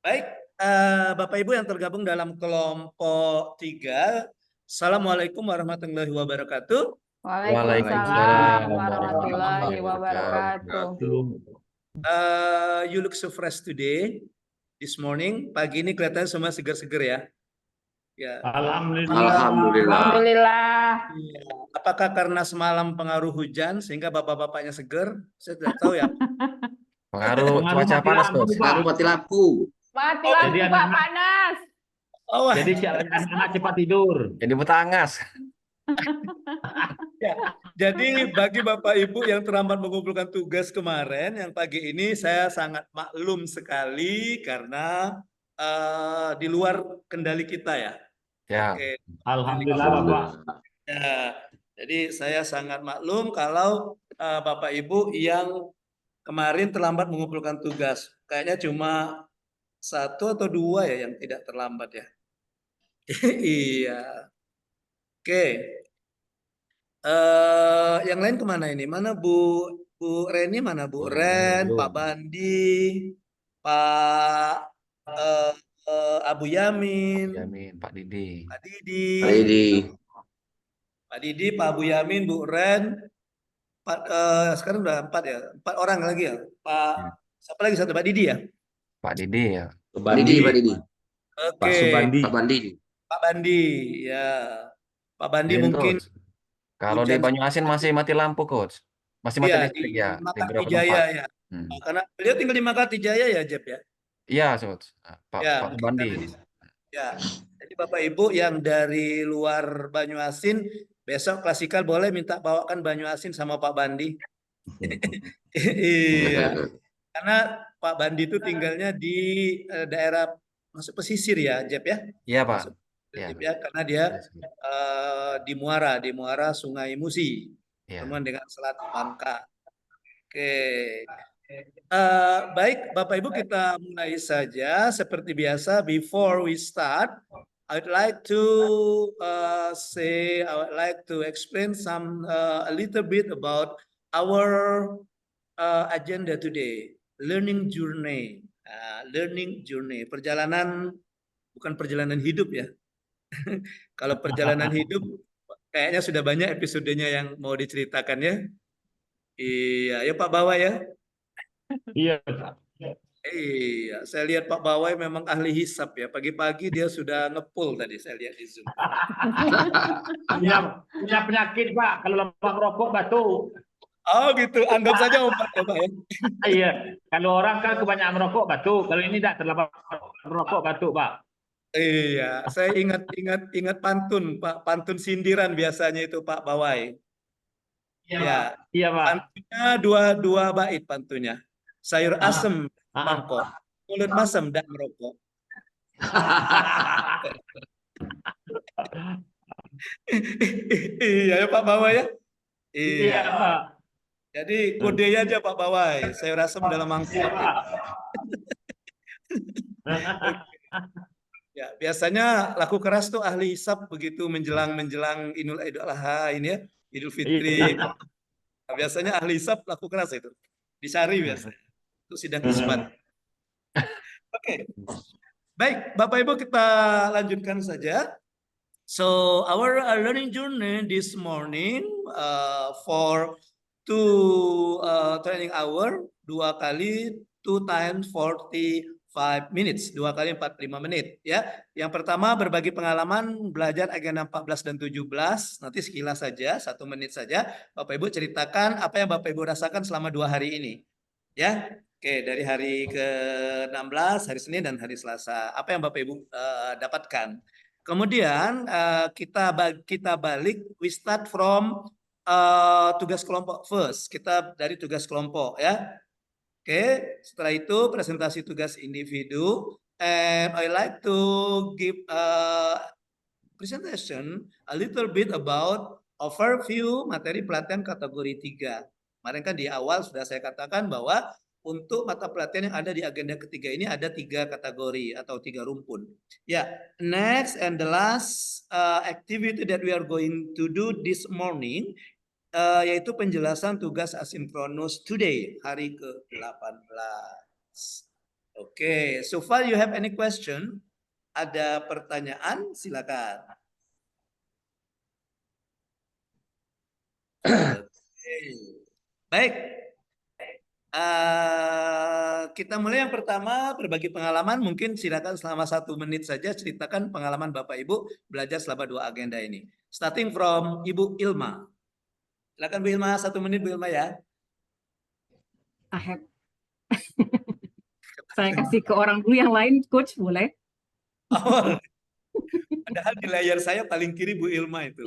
Baik, Bapak Ibu yang tergabung dalam kelompok 3, Assalamualaikum warahmatullahi wabarakatuh. Waalaikumsalam Waalaikumsalam warahmatullahi warahmatullahi wabarakatuh. wabarakatuh. You look so fresh today, this morning. Pagi ini kelihatan semua seger-seger ya. Ya. Alhamdulillah. Alhamdulillah. Iya. Apakah karena semalam pengaruh hujan sehingga bapak-bapaknya seger? Saya tidak tahu ya. Pengaruh cuaca mati panas, lampu, Coach. Pak. Baru mati lampu. Mati Oh, lampu jadi Pak, anak-anak- panas. Oh, Jadi si anak-anak cepat tidur. Jadi betangas. ya. Jadi bagi Bapak Ibu yang terlambat mengumpulkan tugas kemarin, yang pagi ini saya sangat maklum sekali karena di luar kendali kita ya. Ya. Oke. Alhamdulillah, Bapak. Ya, jadi saya sangat maklum kalau Bapak Ibu yang kemarin terlambat mengumpulkan tugas. Kayaknya cuma 1 atau 2 ya yang tidak terlambat ya. Iya. Oke. Yang lain kemana ini? Mana Bu Reni, mana Bu Ren, Pak Bandi, Pak Abu Yamin, Pak Didi. Pak Didi, Pak Abu Yamin, Bu Ren. Sekarang udah 4 ya, 4 orang lagi ya. Pak siapa lagi satu? Pak Didi ya. Pak Didi ya. Pak Didi. Oke. Pak Subandi. Pak Bandi ya. Pak Bandi Ini, mungkin. Coach. Kalau di hujan Banyuasin masih mati lampu, Coach. Masih mati Iya, listrik di ya. Di Makati beberapa Jaya tempat. ya. Karena beliau tinggal di Makati Jaya ya, Jeb ya. Iya, Coach. Pak Ya, Pak mungkin Bandi. karena ya. Jadi Bapak Ibu yang dari luar Banyuasin, besok klasikal boleh minta bawakan Banyuasin sama Pak Bandi. Iya. Karena Pak Bandi itu tinggalnya di daerah masuk pesisir ya, Jeb ya. Iya, Pak. Masuk pesisir ya, karena dia di Muara Sungai Musi, Iya. teman dengan Selat Bangka. Oke. Baik, Bapak Ibu kita mulai saja seperti biasa. Before we start, I would like to I would like to explain a little bit about our agenda today. Learning journey, perjalanan, bukan perjalanan hidup ya. Kalau perjalanan hidup kayaknya sudah banyak episodenya yang mau diceritakan ya. Iya, ya Pak Bawa ya. Iya. Iya, saya lihat Pak Bawai memang ahli hisap ya. Pagi-pagi dia sudah ngepul tadi saya lihat di Zoom. Punya penyakit, Pak. Kalau lama rokok batuk. Oh gitu, anggap saja obat ya Pak ya. Iya. Kalau orang kan kebanyakan merokok batuk. Kalau ini tidak terlalu merokok batuk, Pak. Iya, saya ingat pantun Pak, pantun sindiran biasanya itu Pak Bawai. Ya, Iya, Pak. pantunnya dua bait pantunnya. Sayur asem mangkok, mulut masam dan merokok. Iya ya Pak Bawai ya. Iya, Pak. Jadi kodenya aja Pak Bawai, sayur asem dalam mangkok. Iya, Pak. Ya, biasanya laku keras tuh ahli hisap begitu menjelang Idul Adha ini ya, Idul Fitri. Iya. Nah, biasanya ahli hisap laku keras itu. Dicari biasanya. Itu sidang isbat. Oke. Baik, Bapak Ibu kita lanjutkan saja. So, our learning journey this morning for 2 training hour, 2 kali 2 times 45 minutes, 2 kali 45 menit ya. Yang pertama berbagi pengalaman belajar agenda 14 dan 17, nanti sekilas saja 1 menit saja Bapak Ibu ceritakan apa yang Bapak Ibu rasakan selama 2 hari ini. Ya. Oke, dari hari ke-16, hari Senin dan hari Selasa. Apa yang Bapak Ibu dapatkan? Kemudian kita balik, we start from tugas kelompok first. Kita dari tugas kelompok ya. Oke, setelah itu presentasi tugas individu. And I like to give presentation a little bit about overview materi pelatihan kategori 3. Kemarin kan di awal sudah saya katakan bahwa untuk mata pelatihan yang ada di agenda ketiga ini ada 3 kategori atau 3 rumpun. Ya, next and the last activity that we are going to do this morning yaitu penjelasan tugas asinkronus today, hari ke-18. Oke, so far you have any question? Ada pertanyaan? Silakan. Oke. Baik. Kita mulai yang pertama, berbagi pengalaman. Mungkin silakan selama 1 menit saja ceritakan pengalaman Bapak Ibu belajar selama 2 agenda ini. Starting from Ibu Ilma. Silakan Bu Ilma, 1 menit Bu Ilma ya. Ahep. Saya kasih ke orang dulu yang lain, Coach, boleh? Oh, padahal di layar saya paling kiri Bu Ilma itu.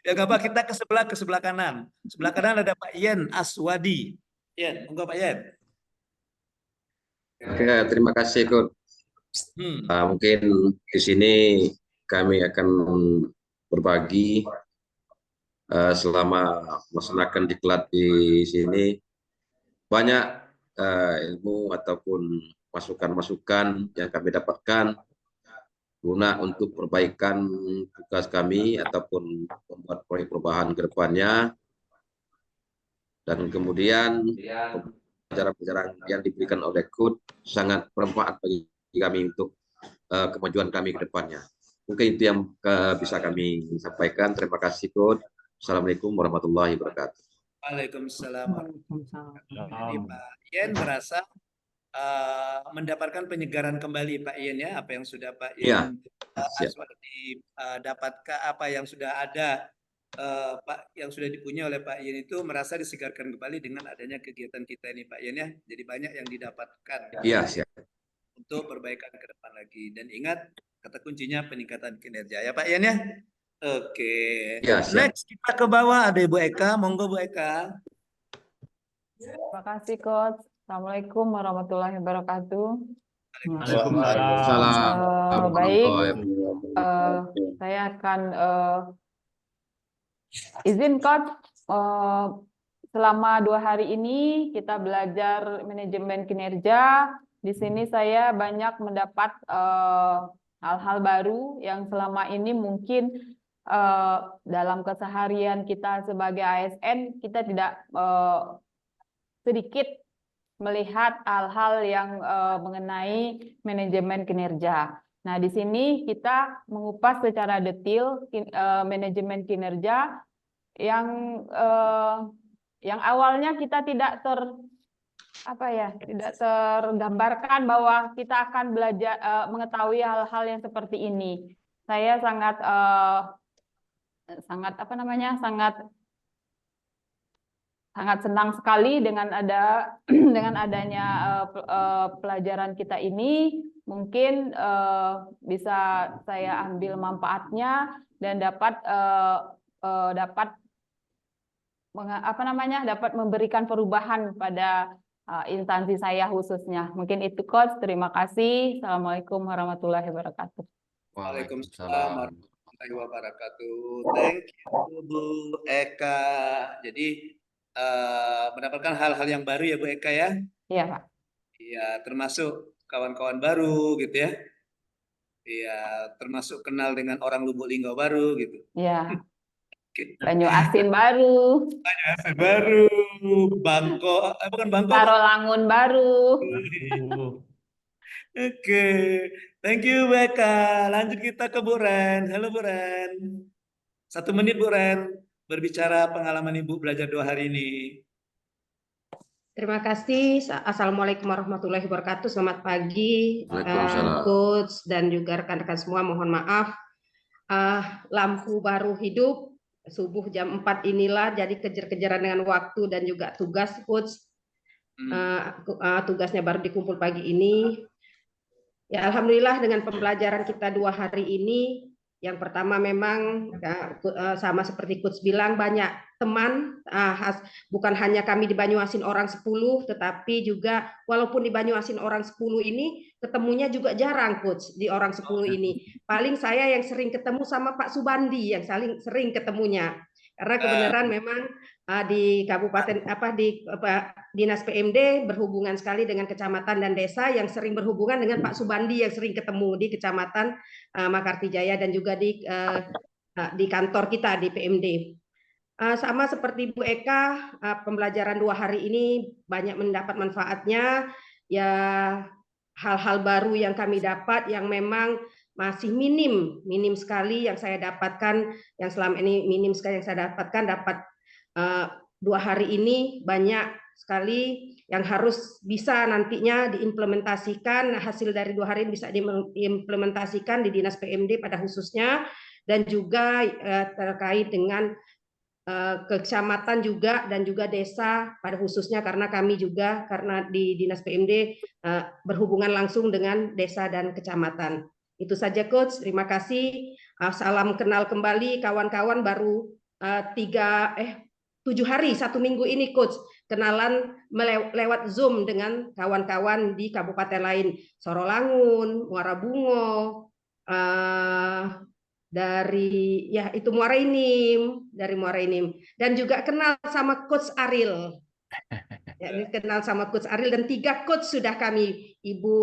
Ya nggak apa, kita ke sebelah kanan. Sebelah kanan ada Pak Yen Aswadi. Yen, monggo Pak Yen. Oke, terima kasih, Coach. Mungkin di sini kami akan berbagi selama melaksanakan diklat di sini banyak ilmu ataupun masukan-masukan yang kami dapatkan guna untuk perbaikan tugas kami ataupun membuat proyek perubahan ke depannya. Dan kemudian pelajaran-pelajaran yang diberikan oleh Coach sangat bermanfaat bagi kami untuk kemajuan kami ke depannya. Mungkin itu yang bisa kami sampaikan. Terima kasih, Coach. Assalamualaikum warahmatullahi wabarakatuh. Waalaikumsalam. Jadi Pak Yen merasa mendapatkan penyegaran kembali Pak Yen ya, apa yang sudah Pak Yen Aswadi dapatkan, apa yang sudah ada Pak yang sudah dipunya oleh Pak Yen itu merasa disegarkan kembali dengan adanya kegiatan kita ini Pak Yen ya. Jadi banyak yang didapatkan untuk perbaikan ke depan lagi. Dan ingat kata kuncinya peningkatan kinerja ya Pak Yen ya. Oke. Next kita ke bawah ada Ibu Eka, monggo Bu Eka. Terima kasih Coach. Assalamualaikum warahmatullahi wabarakatuh. Waalaikumsalam. Baik, saya akan izin Coach, selama 2 hari ini kita belajar manajemen kinerja. Di sini saya banyak mendapat hal-hal baru yang selama ini mungkin dalam keseharian kita sebagai ASN kita tidak sedikit melihat hal-hal yang mengenai manajemen kinerja. Nah, di sini kita mengupas secara detail manajemen kinerja yang awalnya kita tidak tidak tergambarkan bahwa kita akan belajar mengetahui hal-hal yang seperti ini. Saya sangat senang sekali dengan adanya pelajaran kita ini. Mungkin bisa saya ambil manfaatnya dan dapat memberikan perubahan pada instansi saya khususnya. Mungkin itu Coach. Terima kasih. Assalamualaikum warahmatullahi wabarakatuh. Waalaikumsalam warahmatullahi wabarakatuh. Thank you Bu Eka. Jadi mendapatkan hal-hal yang baru ya Bu Eka ya? Iya Pak. Iya, termasuk kawan-kawan baru gitu ya? Iya, termasuk kenal dengan orang Lubuk Linggau baru gitu. Iya. Banyu Asin baru. Banyu Asin baru. Bangko, bukan Bangko. Tarolangun baru. Oke, thank you Bu Eka. Lanjut kita ke Bu Ren. Halo Bu Ren. 1 menit Bu Ren, berbicara pengalaman Ibu belajar 2 hari ini. Terima kasih. Assalamualaikum warahmatullahi wabarakatuh. Selamat pagi, Waalaikumsalam. Coach dan juga rekan-rekan semua. Mohon maaf, lampu baru hidup. Subuh jam 4 inilah, jadi kejar-kejaran dengan waktu dan juga tugas, Coach. Tugasnya baru dikumpul pagi ini. Ya, alhamdulillah dengan pembelajaran kita 2 hari ini, yang pertama memang sama seperti Coach bilang, banyak teman, bukan hanya kami di Banyuasin orang 10, tetapi juga walaupun di Banyuasin orang 10 ini, ketemunya juga jarang Coach di orang 10 ini. Paling saya yang sering ketemu sama Pak Subandi, yang saling sering ketemunya. Karena kebenaran memang di kabupaten di Dinas PMD berhubungan sekali dengan kecamatan dan desa yang sering berhubungan dengan Pak Subandi yang sering ketemu di Kecamatan Makartijaya dan juga di kantor kita di PMD. Sama seperti Bu Eka, pembelajaran 2 hari ini banyak mendapat manfaatnya. Ya, hal-hal baru yang kami dapat yang memang masih minim sekali yang saya dapatkan, yang selama ini minim sekali yang saya dapatkan, dapat 2 hari ini banyak sekali yang harus bisa nantinya diimplementasikan, hasil dari 2 hari bisa diimplementasikan di Dinas PMD pada khususnya, dan juga terkait dengan kecamatan juga dan juga desa pada khususnya, karena kami juga karena di Dinas PMD berhubungan langsung dengan desa dan kecamatan. Itu saja Coach, terima kasih. Salam kenal kembali kawan-kawan, baru 7 hari 1 minggu ini Coach kenalan lewat Zoom dengan kawan-kawan di kabupaten lain, Sorolangun, Muara Bungo, dari ya itu Muara Enim, dari Muara Enim, dan juga kenal sama Coach Ariel. Ya, ini kenal sama Coach Ariel, dan 3 coach sudah kami, Ibu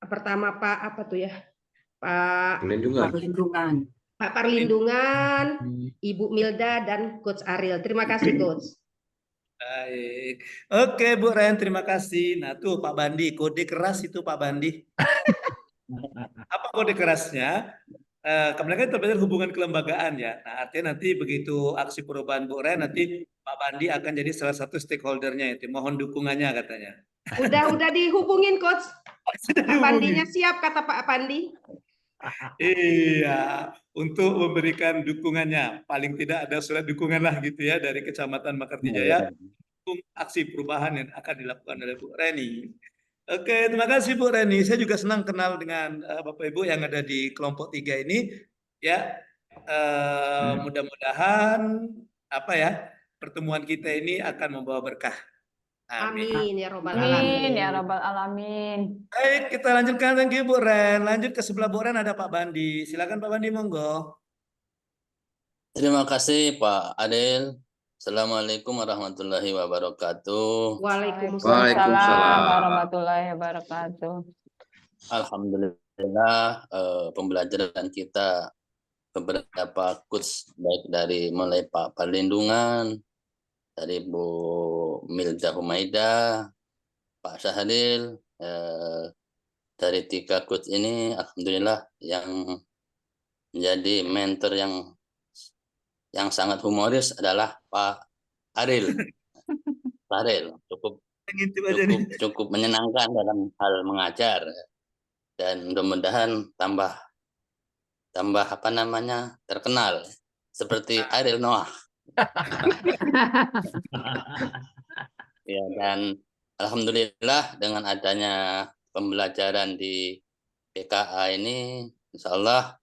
pertama Pak apa tuh ya, Pak Perlindungan. Pak Perlindungan, Ibu Milda, dan Coach Ariel. Terima kasih Coach. Baik. Oke Bu Ren, terima kasih. Nah tuh Pak Bandi, kode keras itu Pak Bandi. Apa kode kerasnya? Kemarin kan terkait hubungan kelembagaan ya. Nah artinya nanti begitu aksi perubahan Bu Ren, nanti Pak Bandi akan jadi salah satu stakeholdernya itu. Mohon dukungannya katanya. Udah dihubungin Coach. Sudah Pak Pandinya siap kata Pak Pandi. Iya, untuk memberikan dukungannya. Paling tidak ada surat dukungan lah gitu ya dari Kecamatan Makartijaya untuk aksi perubahan yang akan dilakukan oleh Bu Reni. Oke, terima kasih Bu Reni. Saya juga senang kenal dengan Bapak Ibu yang ada di kelompok 3 ini. Ya, mudah-mudahan apa ya, pertemuan kita ini akan membawa berkah. Amin ya robbal Amin ya alamin. rabbal alamin. Baik, kita lanjutkan lagi Bu Ren. Lanjut ke sebelah Bu Ren ada Pak Bandi. Silakan Pak Bandi, monggo. Terima kasih Pak Adil. Assalamualaikum warahmatullahi wabarakatuh. Waalaikumsalam Warahmatullahi wabarakatuh. Alhamdulillah pembelajaran kita beberapa coach baik dari mulai Pak Perlindungan, dari Bu Milda Humaida, Pak Syahril, dari 3 coach ini alhamdulillah yang menjadi mentor yang sangat humoris adalah Pak Ariel. Pak Ariel cukup menyenangkan dalam hal mengajar, dan mudah-mudahan tambah apa namanya terkenal seperti Ariel Noah. Ya, dan alhamdulillah dengan adanya pembelajaran di PKA ini, insya Allah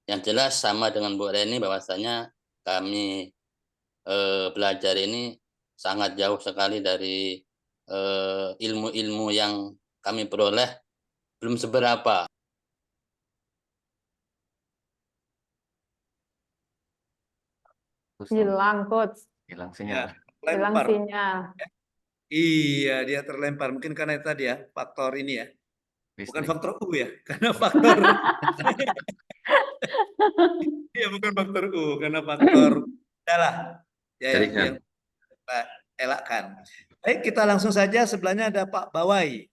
yang jelas sama dengan Bu Reni bahwasanya kami belajar ini sangat jauh sekali dari ilmu-ilmu yang kami peroleh, belum seberapa. Hilang Coach. Hilang sinyal. Hilang Lempar. sinyal. Iya, dia terlempar. Mungkin karena itu tadi ya, faktor ini ya. Bukan Listrik. faktor U ya, karena faktor iya bukan faktor U, karena faktor adalah ya yang kita elakkan. Baik, kita langsung saja, sebelahnya ada Pak Bawai.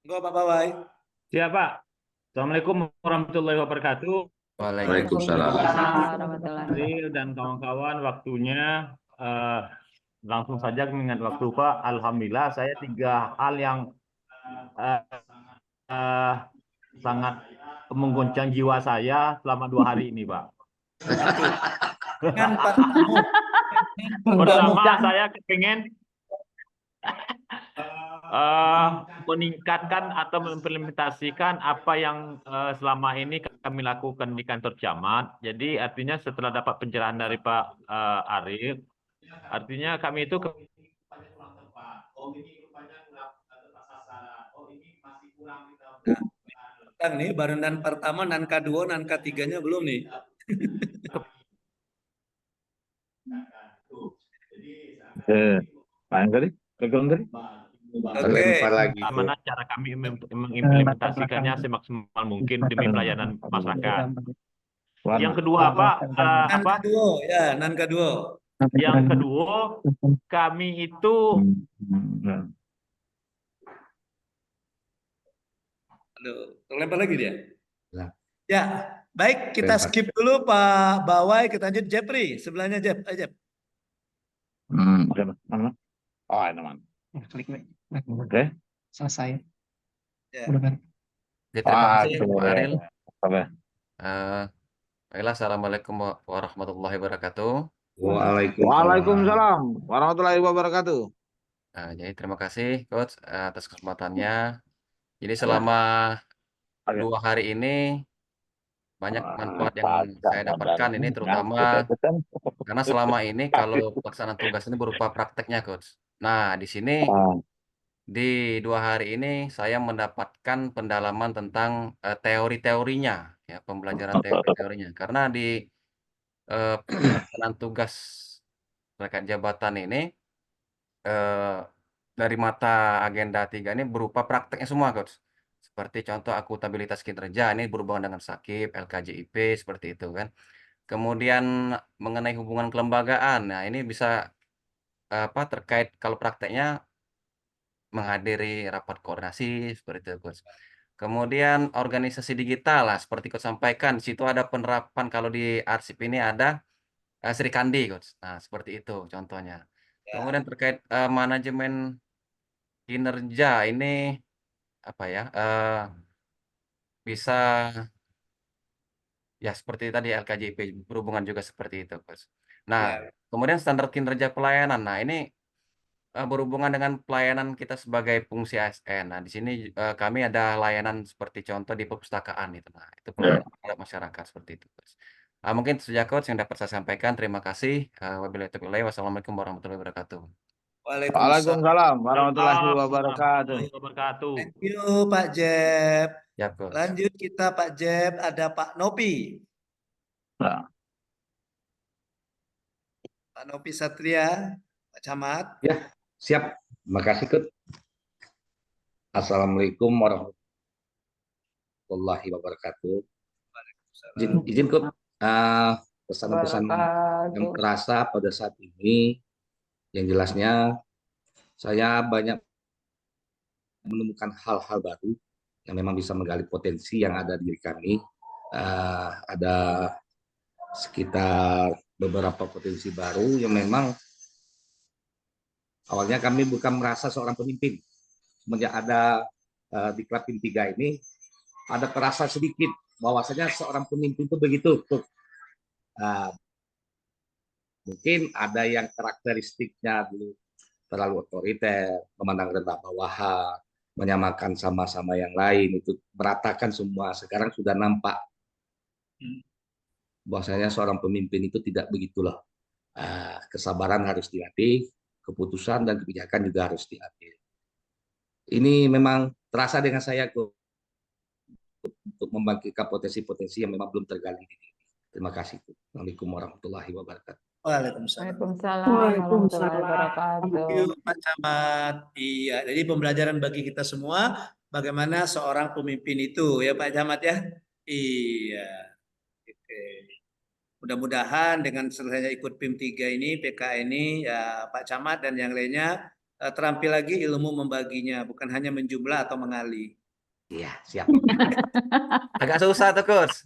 Enggak Pak Bawai. Siap Pak. Assalamualaikum warahmatullahi wabarakatuh. Waalaikumsalam. Warahmatullahi. Adil dan kawan-kawan, waktunya langsung saja mengingat waktu Pak. Alhamdulillah saya 3 hal yang sangat mengguncang jiwa saya selama 2 hari ini Pak. Dengan Pak Tamu. Pertama saya kepingin meningkatkan atau mengimplementasikan apa yang selama ini kami lakukan di kantor camat. Jadi artinya setelah dapat pencerahan dari Pak Arief, artinya kami itu nih baru nan pertama, nan kedua, nan ketiganya belum nih. Pak Angkari, pegang tadi. Bagaimana cara kami mengimplementasikannya semaksimal mungkin demi pelayanan masyarakat. Yang kedua Pak, nan kedua. Yang kedua, kami itu Aduh, terlempar lagi dia. Nah. Ya, baik, kita Lempar. skip dulu Pak Bawai, kita lanjut Jepri, sebelahnya Jep. Ayo, Jep. Oh, ini man. Klik nih. Oke. Selesai. Ya. Udah kan? Ya, terima kasih Oke. Pak Aril. Oke. Baiklah, assalamualaikum warahmatullahi wabarakatuh. Waalaikumsalam warahmatullahi wabarakatuh. Jadi terima kasih Coach atas kesempatannya. Jadi selama 2 hari ini banyak manfaat yang saya dapatkan ini, terutama karena selama ini kalau pelaksanaan tugas ini berupa prakteknya Coach. Nah, di sini di 2 hari ini saya mendapatkan pendalaman tentang teori-teorinya, ya, pembelajaran teori-teorinya. Karena di pelaksanaan tugas terkait jabatan ini dari mata agenda 3 ini berupa prakteknya semua, Coach. Seperti contoh akuntabilitas kinerja, ini berhubungan dengan SAKIP, LKJIP, seperti itu kan. Kemudian mengenai hubungan kelembagaan, nah ini bisa terkait kalau prakteknya menghadiri rapat koordinasi, seperti itu, Coach. Kemudian organisasi digital lah, seperti Coach sampaikan, di situ ada penerapan kalau di arsip ini ada Sri Kandi, Coach. Nah, seperti itu contohnya. Kemudian terkait manajemen kinerja ini apa ya? Bisa ya seperti tadi LKJP berhubungan juga seperti itu, Coach. Nah, kemudian standar kinerja pelayanan. Nah, ini berhubungan dengan pelayanan kita sebagai fungsi ASN. Nah, di sini kami ada layanan seperti contoh di perpustakaan itu. Nah, itu pelayanan terhadap masyarakat seperti itu, Coach. Mungkin itu saja Coach yang dapat saya sampaikan. Terima kasih. Wabillahi taufiq wal hidayah. Wassalamualaikum warahmatullahi wabarakatuh. Waalaikumsalam warahmatullahi wabarakatuh. Thank you Pak Jep. Ya, Coach. Lanjut kita Pak Jep, ada Pak Nopi. Nah. Pak Nopi Satria, Pak Camat. Ya, siap. Terima kasih, Kut. Assalamualaikum warahmatullahi wabarakatuh. Izin Kut, pesan-pesan yang terasa pada saat ini, yang jelasnya saya banyak menemukan hal-hal baru yang memang bisa menggali potensi yang ada di diri kami. Ada sekitar beberapa potensi baru yang memang awalnya kami bukan merasa seorang pemimpin. Semenjak ada di klub PIM 3 ini, ada terasa sedikit bahwasanya seorang pemimpin itu begitu. Mungkin ada yang karakteristiknya dulu terlalu otoriter, memandang rendah bawahan, menyamakan sama-sama yang lain, itu meratakan semua. Sekarang sudah nampak bahwasanya seorang pemimpin itu tidak begitulah. Kesabaran harus dilatih, keputusan dan kebijakan juga harus diambil. Ini memang terasa dengan saya untuk membangkitkan potensi-potensi yang memang belum tergali di diri. Terima kasih. Assalamualaikum warahmatullahi wabarakatuh. Waalaikumsalam. Warahmatullahi wabarakatuh. Thank you Pak Camat. Iya, jadi pembelajaran bagi kita semua bagaimana seorang pemimpin itu ya Pak Camat ya. Iya. Oke. Mudah-mudahan dengan selesainya ikut PIM 3 ini, PK ini, ya Pak Camat dan yang lainnya terampil lagi ilmu membaginya, bukan hanya menjumlah atau mengali. Iya, siap. Agak susah tuh, Coach.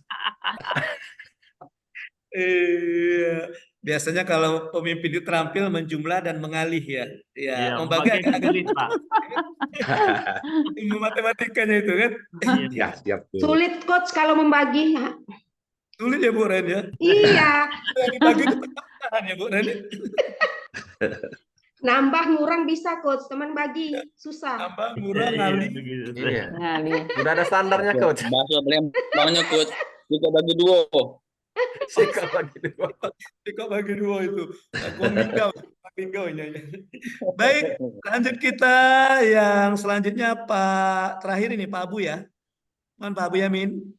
Biasanya kalau pemimpin itu terampil menjumlah dan mengalih ya. Ya, membagi agak sulit, Pak. Ilmu matematikanya itu kan. Iya, siap. Sulit Coach kalau membagi. Sulit ya Bu Ren ya? Iya. Yang dibagi itu tahan ya Bu Ren. Nambah ngurang bisa Coach, teman bagi susah. Nambah ngurang ngali. Iya. Ngali. Udah ada standarnya, Coach. Bahasa lempangnya Coach. Kita bagi dua. Sikap bagi dua itu. Minggau ini. Baik, lanjut kita yang selanjutnya Pak terakhir ini Pak Abu ya. Mohon Pak Abu Yamin.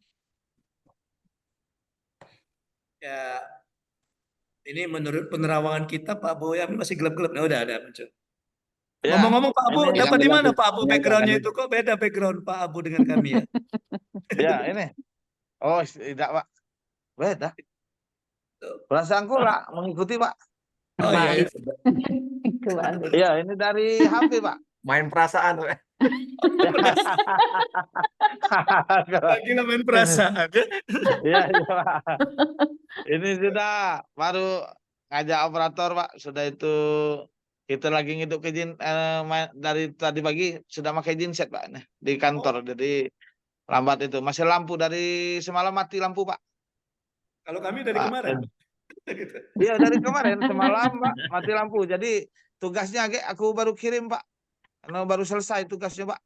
Ya, ini menurut penerawangan kita Pak Abu Yamin masih gelap-gelap. Nah, udah ada muncul. Ya. Ngomong-ngomong Pak Abu, dapat di mana Pak Abu Yang backgroundnya itu? Kok beda background Pak Abu dengan kami ya? Ya, ini. Oh, tidak, Pak. Beda. Perasaanku lah mengikuti, Pak. Oh iya. Iya, ini dari HP, Pak. Main perasaan, Pak. Lagi main perasaan ya. Iya, iya, Pak. Ini sudah baru ngajak operator, Pak. Sudah itu kita lagi ngiduk izin dari tadi pagi sudah pakai genset, Pak, nih, di kantor. Jadi lambat itu. Masih lampu dari semalam mati lampu, Pak. Kalau kami dari Pak. kemarin. Iya, dari kemarin semalam, Pak, mati lampu. Jadi tugasnya aku baru kirim, Pak. Karena baru selesai tugasnya, Pak.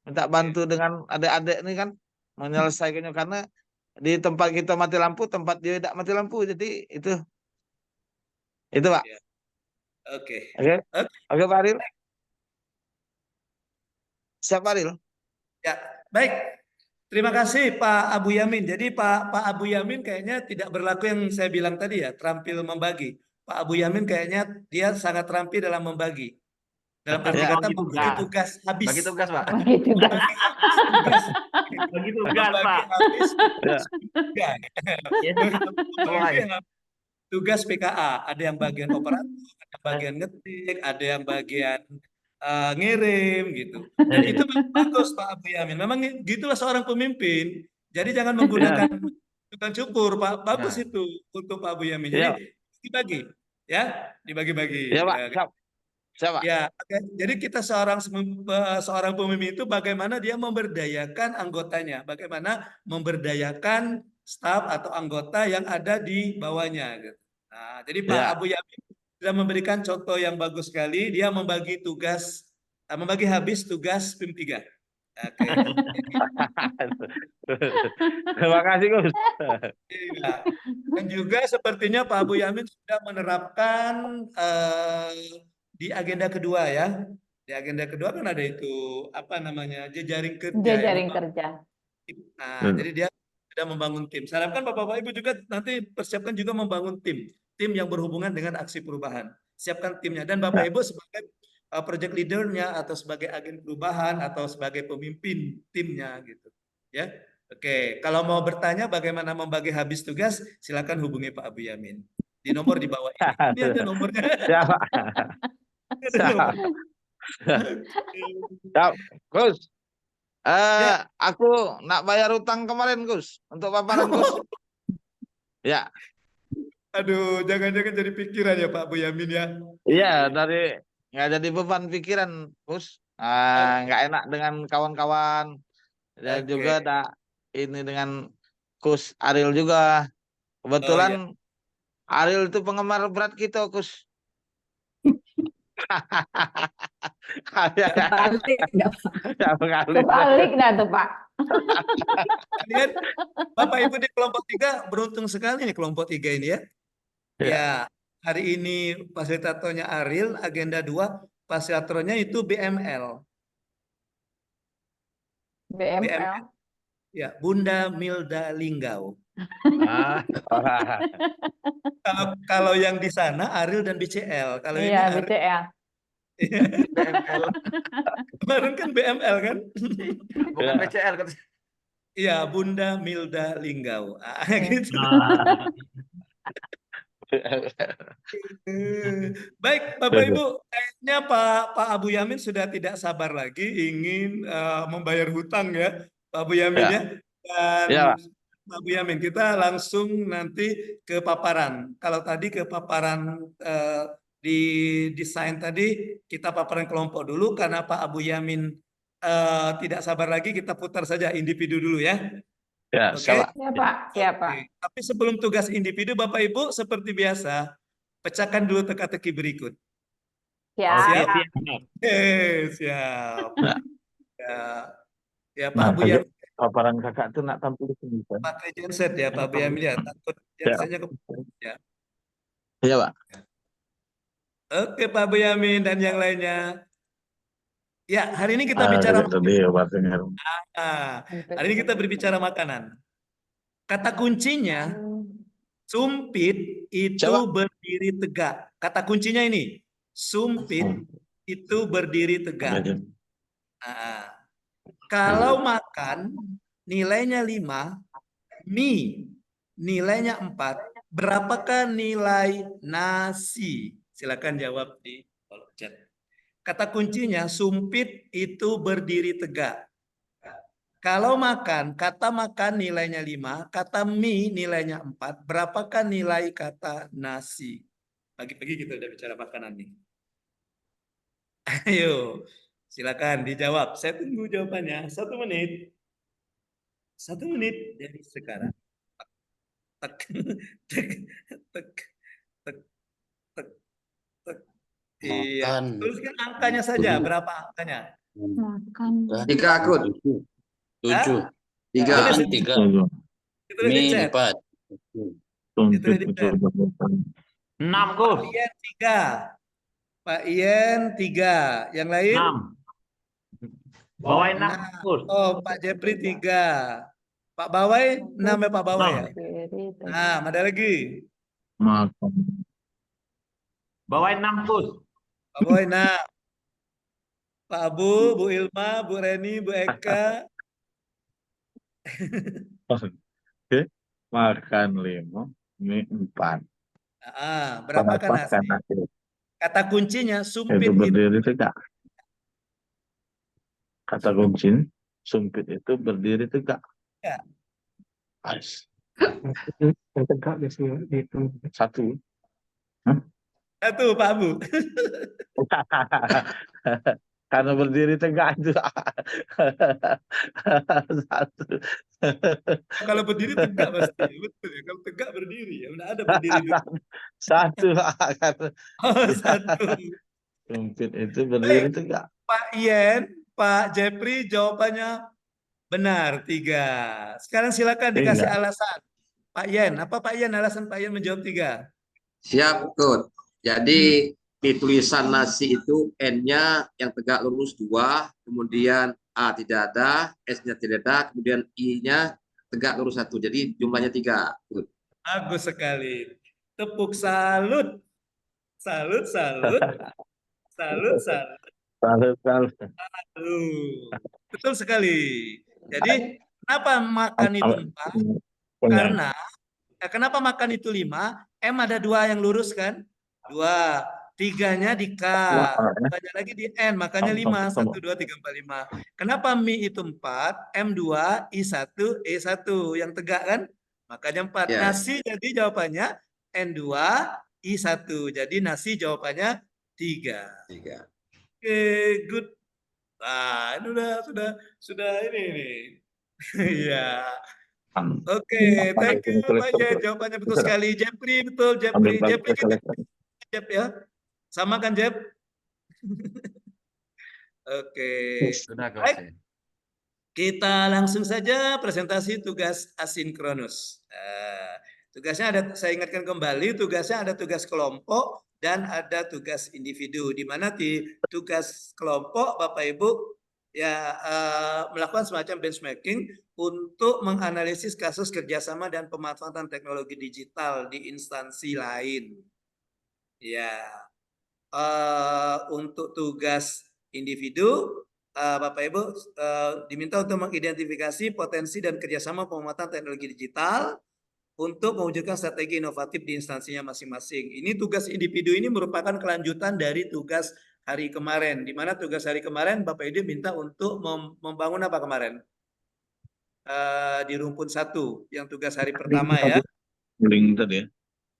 Minta bantu dengan adik-adik ini kan menyelesaikannya karena di tempat kita mati lampu, tempat dia tidak mati lampu. Jadi itu Pak. Ya. Oke. Oke, Oke. oke, Pak Aril. Siap, Pak Aril. Ya, baik. Terima kasih Pak Abu Yamin. Jadi Pak Abu Yamin kayaknya tidak berlaku yang saya bilang tadi ya, terampil membagi. Pak Abu Yamin kayaknya dia sangat terampil dalam membagi. Dalam arti Ya. kata membagi tugas habis. Bagi tugas, Pak. Bagi tugas. Tugas. Bagi tugas, Membagi Pak. habis. Ya. Membagi tugas PKA. Ada yang bagian operator, ada yang bagian ngetik, ada yang bagian ngirim gitu. Dan itu bagus Pak Abu Yamin. Memang gitulah seorang pemimpin. Jadi jangan menggunakan tukang cukur, Pak. Bagus itu untuk Pak Abu Yamin. Jadi dibagi, ya, dibagi-bagi. Ya, Pak. Siap. Siap, Pak. Ya, oke. Jadi kita seorang pemimpin itu bagaimana dia memberdayakan anggotanya, bagaimana memberdayakan staf atau anggota yang ada di bawahnya. Gitu. Nah, jadi Pak Abu Yamin sudah memberikan contoh yang bagus sekali. Dia membagi tugas, membagi habis tugas PIM 3. Oke. Terima kasih, Gus. Iya. Dan juga sepertinya Pak Abu Yamin sudah menerapkan di agenda kedua ya. Di agenda kedua kan ada itu apa namanya jejaring kerja. Jejaring kerja. Nah, jadi dia sudah membangun tim. Saya harapkan Bapak-Bapak Ibu juga nanti persiapkan juga membangun tim yang berhubungan dengan aksi perubahan. Siapkan timnya dan Bapak Ibu sebagai project leadernya atau sebagai agen perubahan atau sebagai pemimpin timnya gitu. Ya. Oke, kalau mau bertanya bagaimana membagi habis tugas, silakan hubungi Pak Abu Yamin. Di nomor di bawah ini. Ini ada nomornya. Siap, Pak. Siap. Siap. Gus. Aku nak bayar utang kemarin, Gus, untuk paparan, Gus. Ya. Aduh, jangan-jangan jadi pikiran ya Pak Abu Yamin ya. Iya, dari nggak jadi beban pikiran, Gus. Nggak enak dengan kawan-kawan. Dan juga tak ini dengan Gus Aril juga. Kebetulan Aril itu penggemar berat kita, Gus. Kebalik dah tuh, Pak. Kalian Bapak Ibu di kelompok 3 beruntung sekali nih kelompok 3 ini ya. Ya, hari ini fasilitatornya Aril, agenda 2 fasilitatornya itu BML. BML. Ya, Bunda Milda Linggau. Kalau yang di sana Aril dan BCL. Kalau ini Aril, BCL. BML. kemarin kan BML kan? Bukan BCL kan. Iya, Bunda Milda Linggau. Gitu. Baik, Bapak Ibu, kayaknya Pak Abu Yamin sudah tidak sabar lagi ingin membayar hutang ya, Pak Abu Yamin ya. Dan Pak Abu Yamin, kita langsung nanti ke paparan. Kalau tadi ke paparan di desain tadi, kita paparan kelompok dulu karena Pak Abu Yamin tidak sabar lagi, kita putar saja individu dulu ya. Ya, Oke. Ya, Pak. Siap, Pak. Tapi sebelum tugas individu, Bapak Ibu, seperti biasa, pecahkan dulu teka-teki berikut. Siap. Siap. Ya, Pak Abu Yamin. Paparan kakak tuh nak tampil di sini. Pakai genset ya, Pak Abu Yamin ya. Takut gensetnya ya. Iya, Pak. Oke, Pak Abu Yamin dan yang lainnya. Ya, hari ini kita bicara hari ini kita berbicara makanan. Kata kuncinya sumpit itu berdiri tegak. Kata kuncinya ini sumpit itu berdiri tegak. Nah, kalau makan nilainya 5, mie nilainya 4, berapakah nilai nasi? Silakan jawab di kolom chat. Kata kuncinya sumpit itu berdiri tegak. Kalau makan, kata makan nilainya 5, kata mie nilainya 4, berapakah nilai kata nasi? Pagi-pagi kita udah bicara makanan nih. Ayo, silakan dijawab. Saya tunggu jawabannya. 1 menit. 1 menit dari sekarang. Tek, tek, tek, tek, tek, tek. Iya, Makan. tuliskan angkanya saja. Berapa angkanya? Makan. 3 akun. 7. Hah? 3. Tulis, Makan 3. ditulis di Mie chat. 4. Ditulis di chat. 6, Pak Gus. Ien 3. Pak Ien 3. Yang lain? 6. Bawain 6, 6. Gus. Oh, Pak Jepri 3. Pak Bawai 6 ya Pak Bawai ya? Berdiri tegak. Nah, ada lagi. Bawain 6, Gus. Pak Bawai 6. Pak Abu, Bu Ilma, Bu Reni, Bu Eka. Makan 5, mie 4. Berapakah nasi? Kata kuncinya sumpit Itu itu. berdiri tegak. Kata kunci sumpit itu berdiri tegak. Ya. Ais. Yang tegak biasanya itu 1. Satu Pak Abu. Karena berdiri tegak itu 1. Kalau berdiri tegak pasti. Betul ya. Kalau tegak berdiri ya. Udah ada berdiri dulu. 1. Oh, 1. Sumpit itu berdiri Baik. tegak. Pak Ien, Pak Jepri jawabannya benar 3. Sekarang silakan dikasih alasan. Pak Ien, apa Pak Ien alasan Pak Ien menjawab 3? Siap, Coach. Jadi di tulisan nasi itu N-nya yang tegak lurus 2, kemudian A tidak ada, S-nya tidak ada, kemudian I-nya tegak lurus 1. Jadi jumlahnya 3. Bagus sekali. Tepuk salut. Salut, salut. Salut, salut. Salut. Betul sekali. Jadi kenapa makan itu 4? Karena kenapa makan itu 5? M ada 2 yang lurus kan? 2. 3-nya di K. Banyak lagi di N. Makanya 5. 1, 2, 3, 4, 5. Kenapa mie itu 4? M2, I1, E1. Yang tegak kan? Makanya 4. Ya. Nasi jadi jawabannya N2, I1. Jadi nasi jawabannya 3. Oke, good. Nah, ini sudah ini nih. Iya. Oke, thank you Pak Jen. Jawabannya betul sekali. Jepri betul, Jepri. Jepri juga Jep ya. Sama kan Jep? Oke. Sudah, Gus. Baik. Kita langsung saja presentasi tugas asinkronus. Tugasnya ada, saya ingatkan kembali, tugasnya ada tugas kelompok dan ada tugas individu. Di mana di tugas kelompok Bapak Ibu ya melakukan semacam benchmarking untuk menganalisis kasus kerjasama dan pemanfaatan teknologi digital di instansi lain. Ya, untuk tugas individu, Bapak Ibu diminta untuk mengidentifikasi potensi dan kerjasama pemanfaatan teknologi digital untuk mewujudkan strategi inovatif di instansinya masing-masing. Ini tugas individu ini merupakan kelanjutan dari tugas hari kemarin, di mana tugas hari kemarin Bapak Ibu minta untuk membangun apa kemarin? Di rumpun 1, yang tugas hari pertama ya.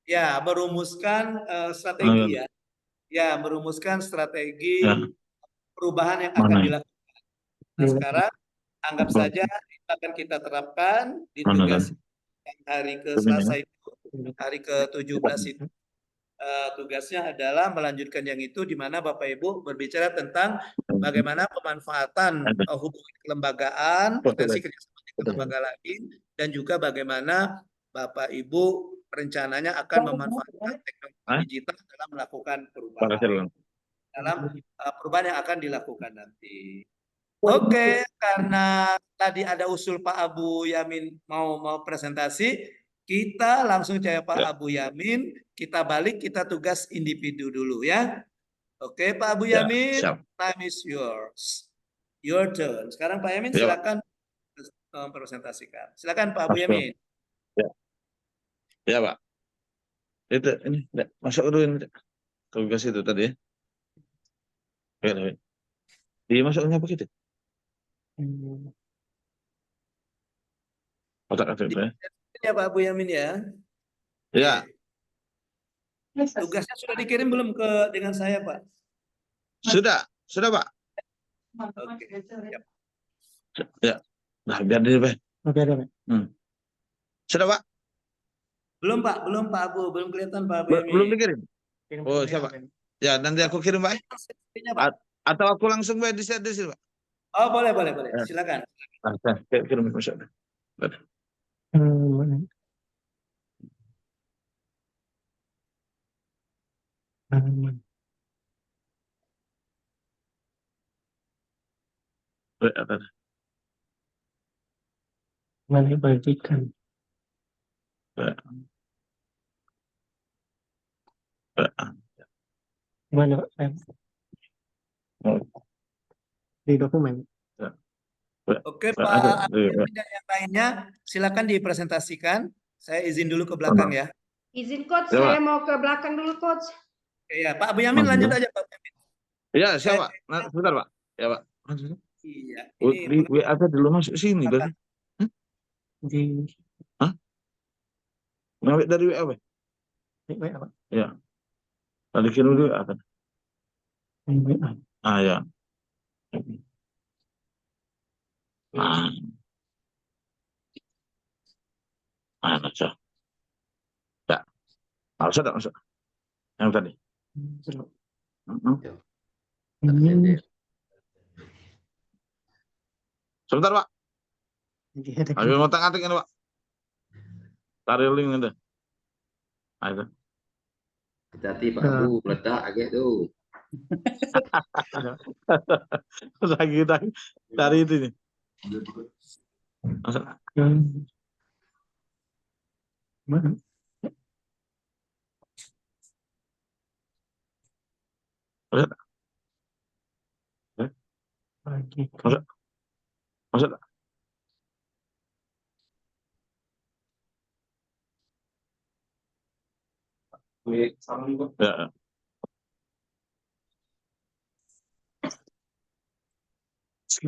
Ya, merumuskan strategi ya. Ya, merumuskan strategi perubahan yang akan dilakukan. Nah, sekarang anggap saja akan kita terapkan di tugas hari ke Selasa itu, hari ke-17 itu. Tugasnya adalah melanjutkan yang itu, di mana Bapak Ibu berbicara tentang bagaimana pemanfaatan hubungan kelembagaan, potensi kerjasama dengan lembaga lain, dan juga bagaimana Bapak Ibu rencananya akan memanfaatkan teknologi digital dalam melakukan perubahan. Dalam perubahan yang akan dilakukan nanti. Oke, karena tadi ada usul Pak Abu Yamin mau presentasi, kita langsung cari Pak Abu Yamin, kita balik, kita tugas individu dulu ya. Oke, Pak Abu Yamin, time is yours. Your turn. Sekarang Pak Yamin silakan mempresentasikan. Silakan Pak Abu Yamin. Ya, Pak. Itu ini masuk dulu ini tugas itu tadi ya. Iya masuknya begitu. Otak-atik ya. Ya Pak Boyamin ya. Ya, Tugasnya sudah dikirim belum ke dengan saya Pak? sudah Pak. Oke. Siap. Ya, nah biar dia Pak. Sudah Pak? Belum Pak Abu, belum kelihatan Pak Belum Boyamin. dikirim. Oh siapa? Ya nanti aku kirim Pak. Pak. Atau aku langsung Pak di sini Pak. Oh boleh. Ya. Silakan. Kirim masuk. Mana bagikan? Mana di dokumen? Oke Pak Boyamin dan yang lainnya silakan dipresentasikan. Saya izin dulu ke belakang ya. Izin coach, Ya, saya Pak. mau ke belakang dulu coach. Oke, ya Pak Boyamin lanjut aja Pak Boyamin. Ya siapa? Nah, sebentar Pak. Ya Pak. Iya. Di WA tadi belum masuk sini berarti. Di Ngambil dari WA Pak. WA. Ya. Tadi kirim dulu WA kan. WA. Ah ya. Masuk. Ya. Masuk. Yang tadi. Sebentar Pak. Ayo ngotak-ngatik ini Pak. Tarik link itu. Ayo. Hati-hati Pak Abu, meledak agak tuh. Lagi dari itu nih. Masuk. Mana? Masuk. Bagikan. Masuk. Ya.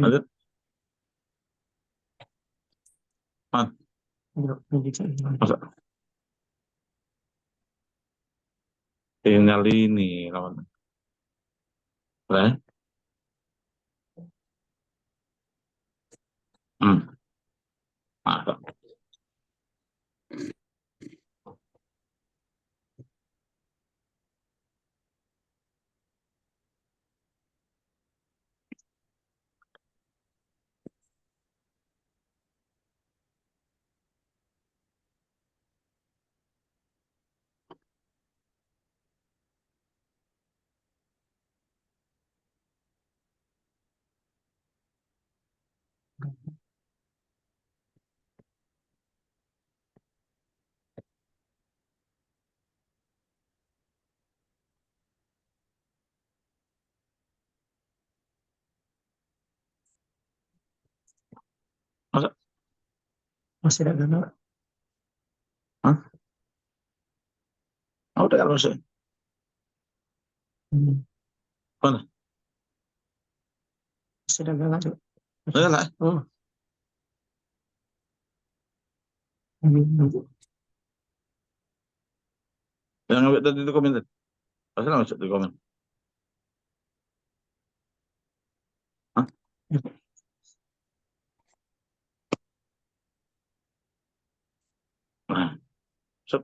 Lanjut. Masuk. Tinggal ini kawan. Masuk. Masuk. Masih ada gambar? Oh, udah masuk. Mana? Masih ada gambar? Udah lah. Oh. Yang ngambil tadi itu komen tadi. Pasal masuk di komen. Nah, masuk.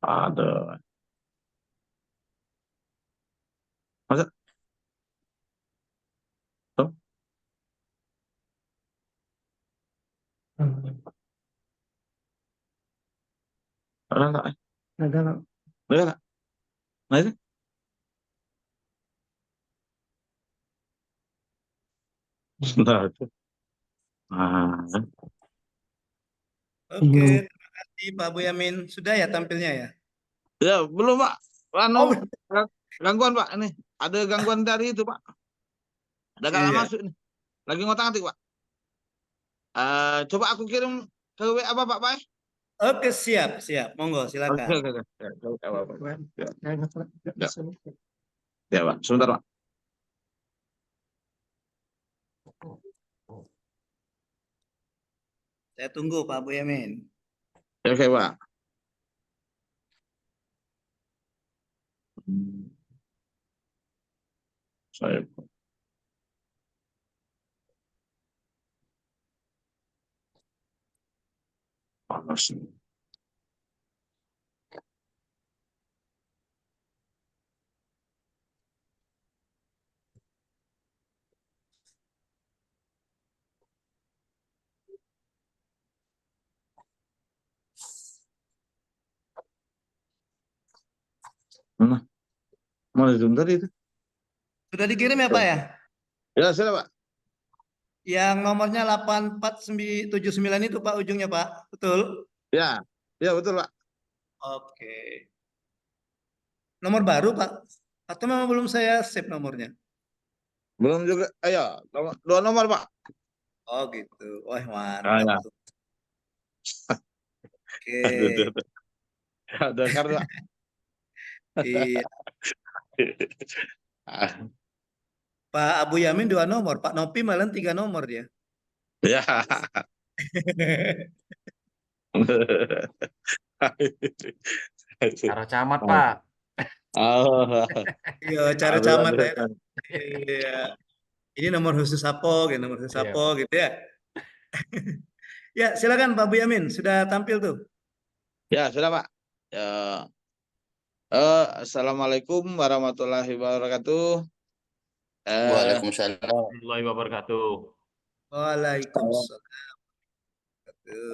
Ada. Masuk. Tuh. Ada enggak? Ada enggak? Ada enggak? Nah itu. Sebentar itu. Oke, terima kasih Pak Boyamin. Sudah ya tampilnya ya? Ya, belum Pak. Oh, Gangguan Pak. Ini ada gangguan dari itu Pak. Ada nggak Iya. masuk nih. Lagi ngotak-ngatik Pak. Coba aku kirim ke WA Bapak, Pak? Oke, siap, siap. Monggo, Oke, silakan. oke, oke. Ya, ke WA Bapak. Ya, ya, Pak. Sebentar, Pak. Saya tunggu Pak Boyamin. Ya, oke, Pak. Saya panas. Mana? Mana Zoom tadi itu? Sudah dikirim ya Pak ya? Ya, sudah, Pak. Yang nomornya 8479 itu Pak ujungnya Pak. Betul? Ya, ya betul, Pak. Oke. Nomor baru Pak? Atau memang belum saya save nomornya? Belum juga. Ayo, dua nomor, Pak. Oh gitu. Wah Ah, mantap ya. tuh. Aduh, Oke. ada kartu, Pak. Iya. Ah, Pak Abu Yamin 2 nomor. Pak Nopi malah 3 nomor dia. ya. Cara camat, Pak. Oh, Iya, cara aduh, camat aduh. ya. Iya. Ini nomor khusus Sapo, gitu, nomor khusus Iya, Sapo Pak. gitu ya. Ya, silakan Pak Abu Yamin, sudah tampil tuh. Ya, sudah, Pak. Ya. Assalamualaikum warahmatullahi wabarakatuh. Waalaikumsalam. Warahmatullahi wabarakatuh. Waalaikumsalam.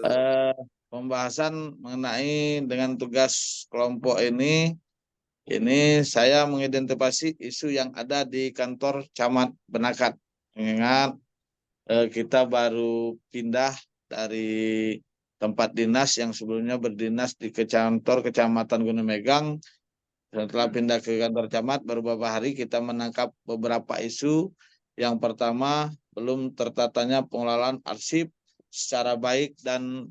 eh, Pembahasan mengenai dengan tugas kelompok ini saya mengidentifikasi isu yang ada di kantor Camat Benakat. Mengingat kita baru pindah dari tempat dinas yang sebelumnya berdinas di kantor Kecamatan Gunung Megang. Setelah pindah ke kantor camat, baru beberapa hari kita menangkap beberapa isu. Yang pertama, belum tertatanya pengelolaan arsip secara baik dan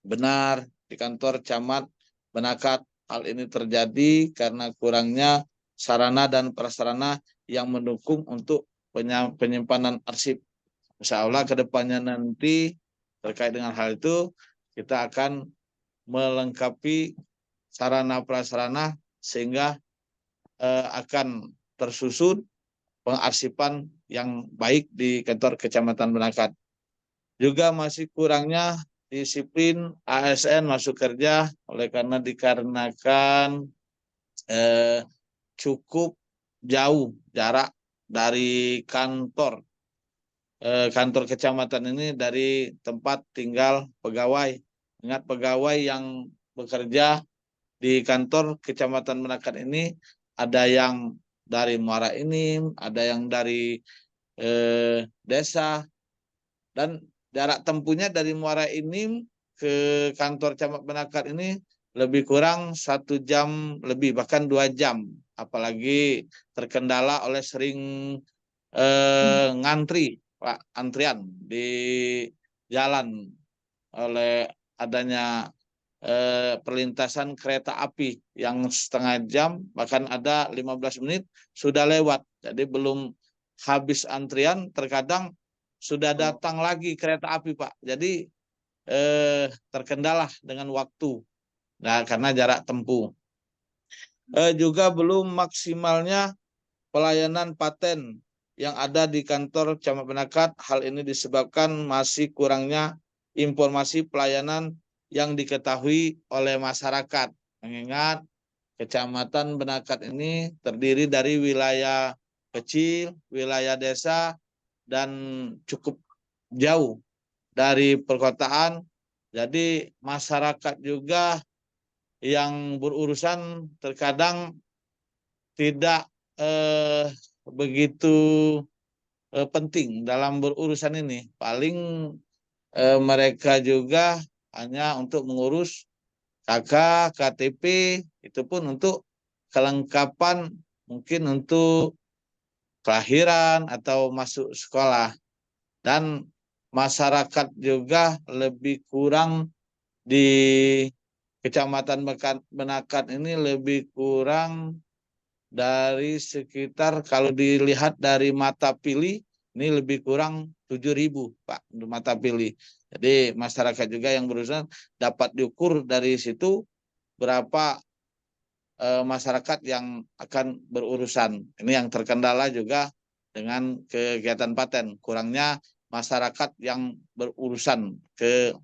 benar di kantor camat Benakat. Hal ini terjadi karena kurangnya sarana dan prasarana yang mendukung untuk penyimpanan arsip. Insya Allah ke depannya nanti terkait dengan hal itu, kita akan melengkapi sarana prasarana sehingga akan tersusun pengarsipan yang baik di kantor Kecamatan Benakat. Juga masih kurangnya disiplin ASN masuk kerja oleh karena dikarenakan cukup jauh jarak dari kantor kecamatan ini dari tempat tinggal pegawai. Ingat pegawai yang bekerja di kantor Kecamatan Benakat ini ada yang dari Muara Enim, ada yang dari desa, dan jarak tempuhnya dari Muara Enim ke kantor Camat Benakat ini lebih kurang 1 jam lebih, bahkan 2 jam. Apalagi terkendala oleh sering ngantri, Pak, antrian di jalan oleh adanya perlintasan kereta api yang setengah jam, bahkan ada 15 menit sudah lewat. Jadi belum habis antrian, terkadang sudah datang lagi kereta api, Pak. Jadi terkendala dengan waktu. Nah, karena jarak tempuh. Juga belum maksimalnya pelayanan paten yang ada di kantor Camat Benakat. Hal ini disebabkan masih kurangnya informasi pelayanan yang diketahui oleh masyarakat. Mengingat Kecamatan Benakat ini terdiri dari wilayah kecil, wilayah desa, dan cukup jauh dari perkotaan. Jadi masyarakat juga yang berurusan terkadang tidak begitu penting dalam berurusan ini. Paling mereka juga hanya untuk mengurus KK, KTP, itu pun untuk kelengkapan mungkin untuk kelahiran atau masuk sekolah. Dan masyarakat juga lebih kurang di Kecamatan Benakat ini lebih kurang dari sekitar, kalau dilihat dari mata pilih ini lebih kurang 7.000 Pak untuk mata pilih. Jadi masyarakat juga yang berurusan dapat diukur dari situ berapa masyarakat yang akan berurusan. Ini yang terkendala juga dengan kegiatan paten, kurangnya masyarakat yang berurusan ke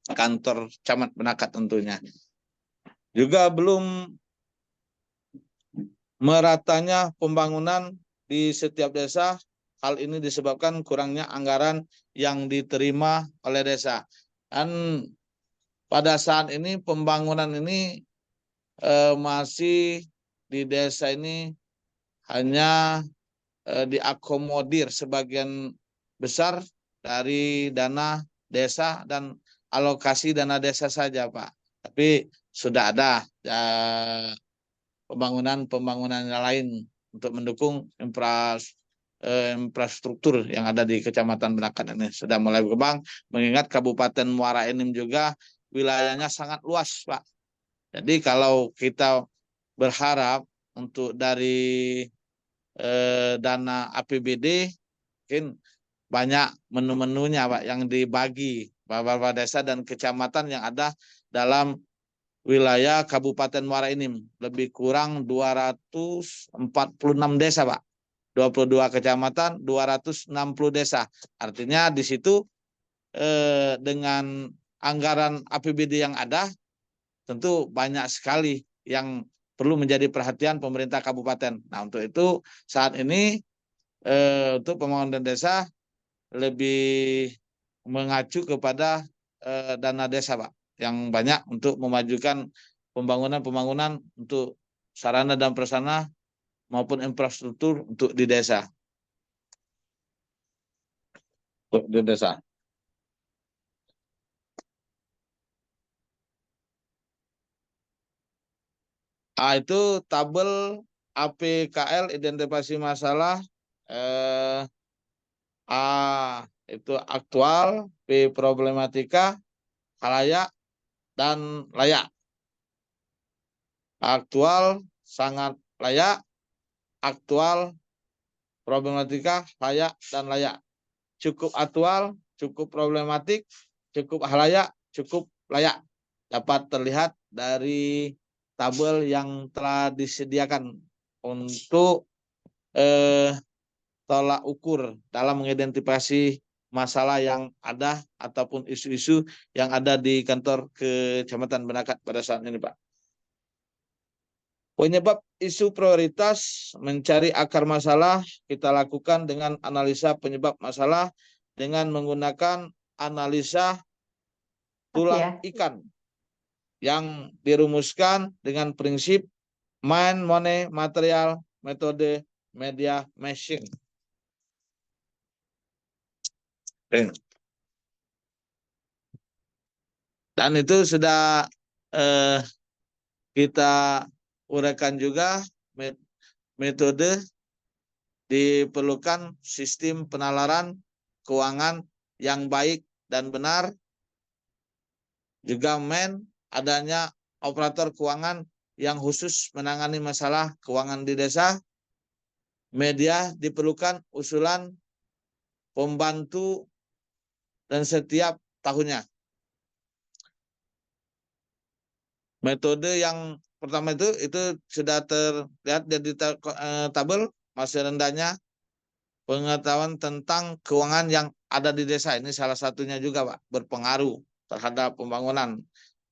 kantor Camat Benakat tentunya. Juga belum meratanya pembangunan di setiap desa. Hal ini disebabkan kurangnya anggaran yang diterima oleh desa. Dan pada saat ini pembangunan ini masih di desa ini hanya diakomodir sebagian besar dari dana desa dan alokasi dana desa saja, Pak. Tapi sudah ada pembangunan lain untuk mendukung infrastruktur yang ada di Kecamatan Benakat ini sudah mulai berkembang, mengingat Kabupaten Muara Enim juga wilayahnya sangat luas, Pak. Jadi kalau kita berharap untuk dari dana APBD, mungkin banyak menu-menunya, Pak, yang dibagi beberapa desa dan kecamatan yang ada dalam wilayah Kabupaten Muara Enim, lebih kurang 246 desa, Pak. 22 kecamatan, 260 desa. Artinya di situ dengan anggaran APBD yang ada, tentu banyak sekali yang perlu menjadi perhatian pemerintah kabupaten. Nah, untuk itu saat ini untuk pembangunan desa lebih mengacu kepada dana desa, Pak, yang banyak untuk memajukan pembangunan untuk sarana dan prasarana maupun infrastruktur untuk di desa. Untuk di desa. Itu tabel APKL identifikasi masalah A itu aktual, B problematika, layak dan layak. Aktual sangat layak, aktual problematika layak dan layak. Cukup aktual, cukup problematik, cukup layak, cukup layak. Dapat terlihat dari tabel yang telah disediakan untuk tolak ukur dalam mengidentifikasi masalah yang ada ataupun isu-isu yang ada di kantor Kecamatan Benakat pada saat ini, Pak. Penyebab isu prioritas mencari akar masalah kita lakukan dengan analisa penyebab masalah dengan menggunakan analisa tulang ikan yang dirumuskan dengan prinsip mind, money, material, metode, media, machine. Dan itu sudah kita uraikan juga metode diperlukan sistem penalaran keuangan yang baik dan benar. Juga adanya operator keuangan yang khusus menangani masalah keuangan di desa. Media diperlukan usulan pembantu dan setiap tahunnya. Metode yang pertama itu sudah terlihat di tabel, masih rendahnya pengetahuan tentang keuangan yang ada di desa. Ini salah satunya juga, Pak, berpengaruh terhadap pembangunan.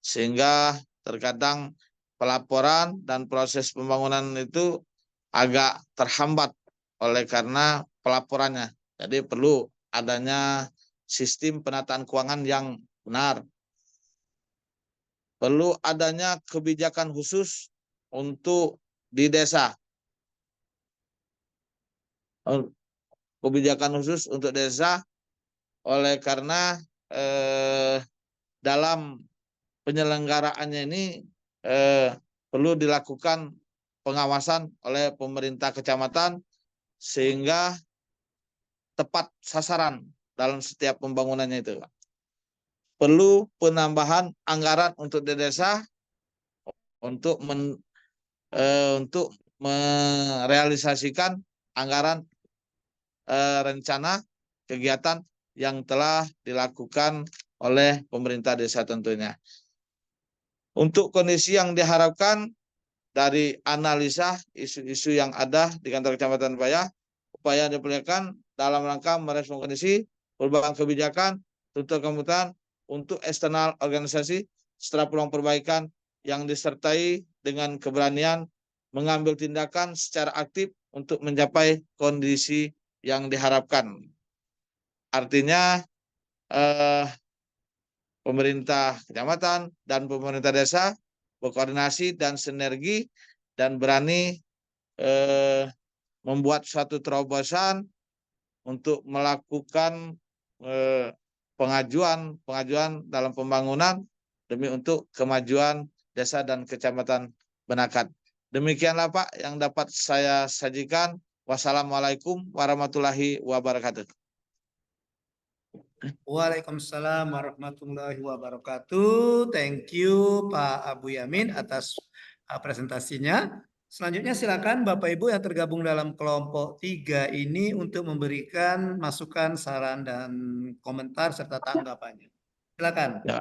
Sehingga terkadang pelaporan dan proses pembangunan itu agak terhambat oleh karena pelaporannya. Jadi perlu adanya sistem penataan keuangan yang benar. Perlu adanya kebijakan khusus untuk di desa. Kebijakan khusus untuk desa oleh karena dalam penyelenggaraannya ini perlu dilakukan pengawasan oleh pemerintah kecamatan sehingga tepat sasaran dalam setiap pembangunannya itu, Pak. Perlu penambahan anggaran untuk di desa untuk merealisasikan anggaran rencana kegiatan yang telah dilakukan oleh pemerintah desa tentunya. Untuk kondisi yang diharapkan dari analisa isu-isu yang ada di kantor Kecamatan Payah, upaya yang diperlukan dalam rangka merespon kondisi, perubahan kebijakan, tuntutan kebutuhan untuk eksternal organisasi setelah peluang perbaikan yang disertai dengan keberanian mengambil tindakan secara aktif untuk mencapai kondisi yang diharapkan. Artinya pemerintah kecamatan dan pemerintah desa berkoordinasi dan sinergi dan berani membuat suatu terobosan untuk melakukan pengajuan dalam pembangunan demi untuk kemajuan desa dan kecamatan Benakat. Demikianlah Pak yang dapat saya sajikan. Wassalamualaikum warahmatullahi wabarakatuh. Waalaikumsalam warahmatullahi wabarakatuh. Thank you Pak Abu Yamin atas presentasinya. Selanjutnya silakan Bapak Ibu yang tergabung dalam kelompok 3 ini untuk memberikan masukan, saran, dan komentar serta tanggapannya. Silakan. Ya.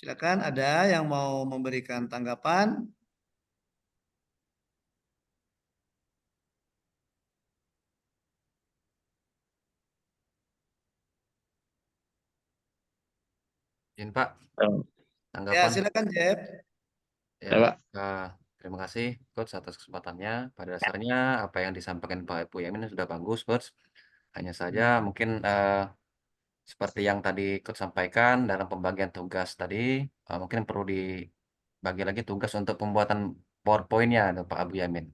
Silakan, ada yang mau memberikan tanggapan? Izin Pak, Ya, tanggapan. silakan Jeb. Ya, Pak. terima kasih Coach atas kesempatannya. Pada dasarnya apa yang disampaikan Pak Ibu Yamin sudah bagus, Coach. Hanya saja mungkin seperti yang tadi Coach sampaikan dalam pembagian tugas tadi, mungkin perlu dibagi lagi tugas untuk pembuatan PowerPoint-nya Pak Abu Yamin.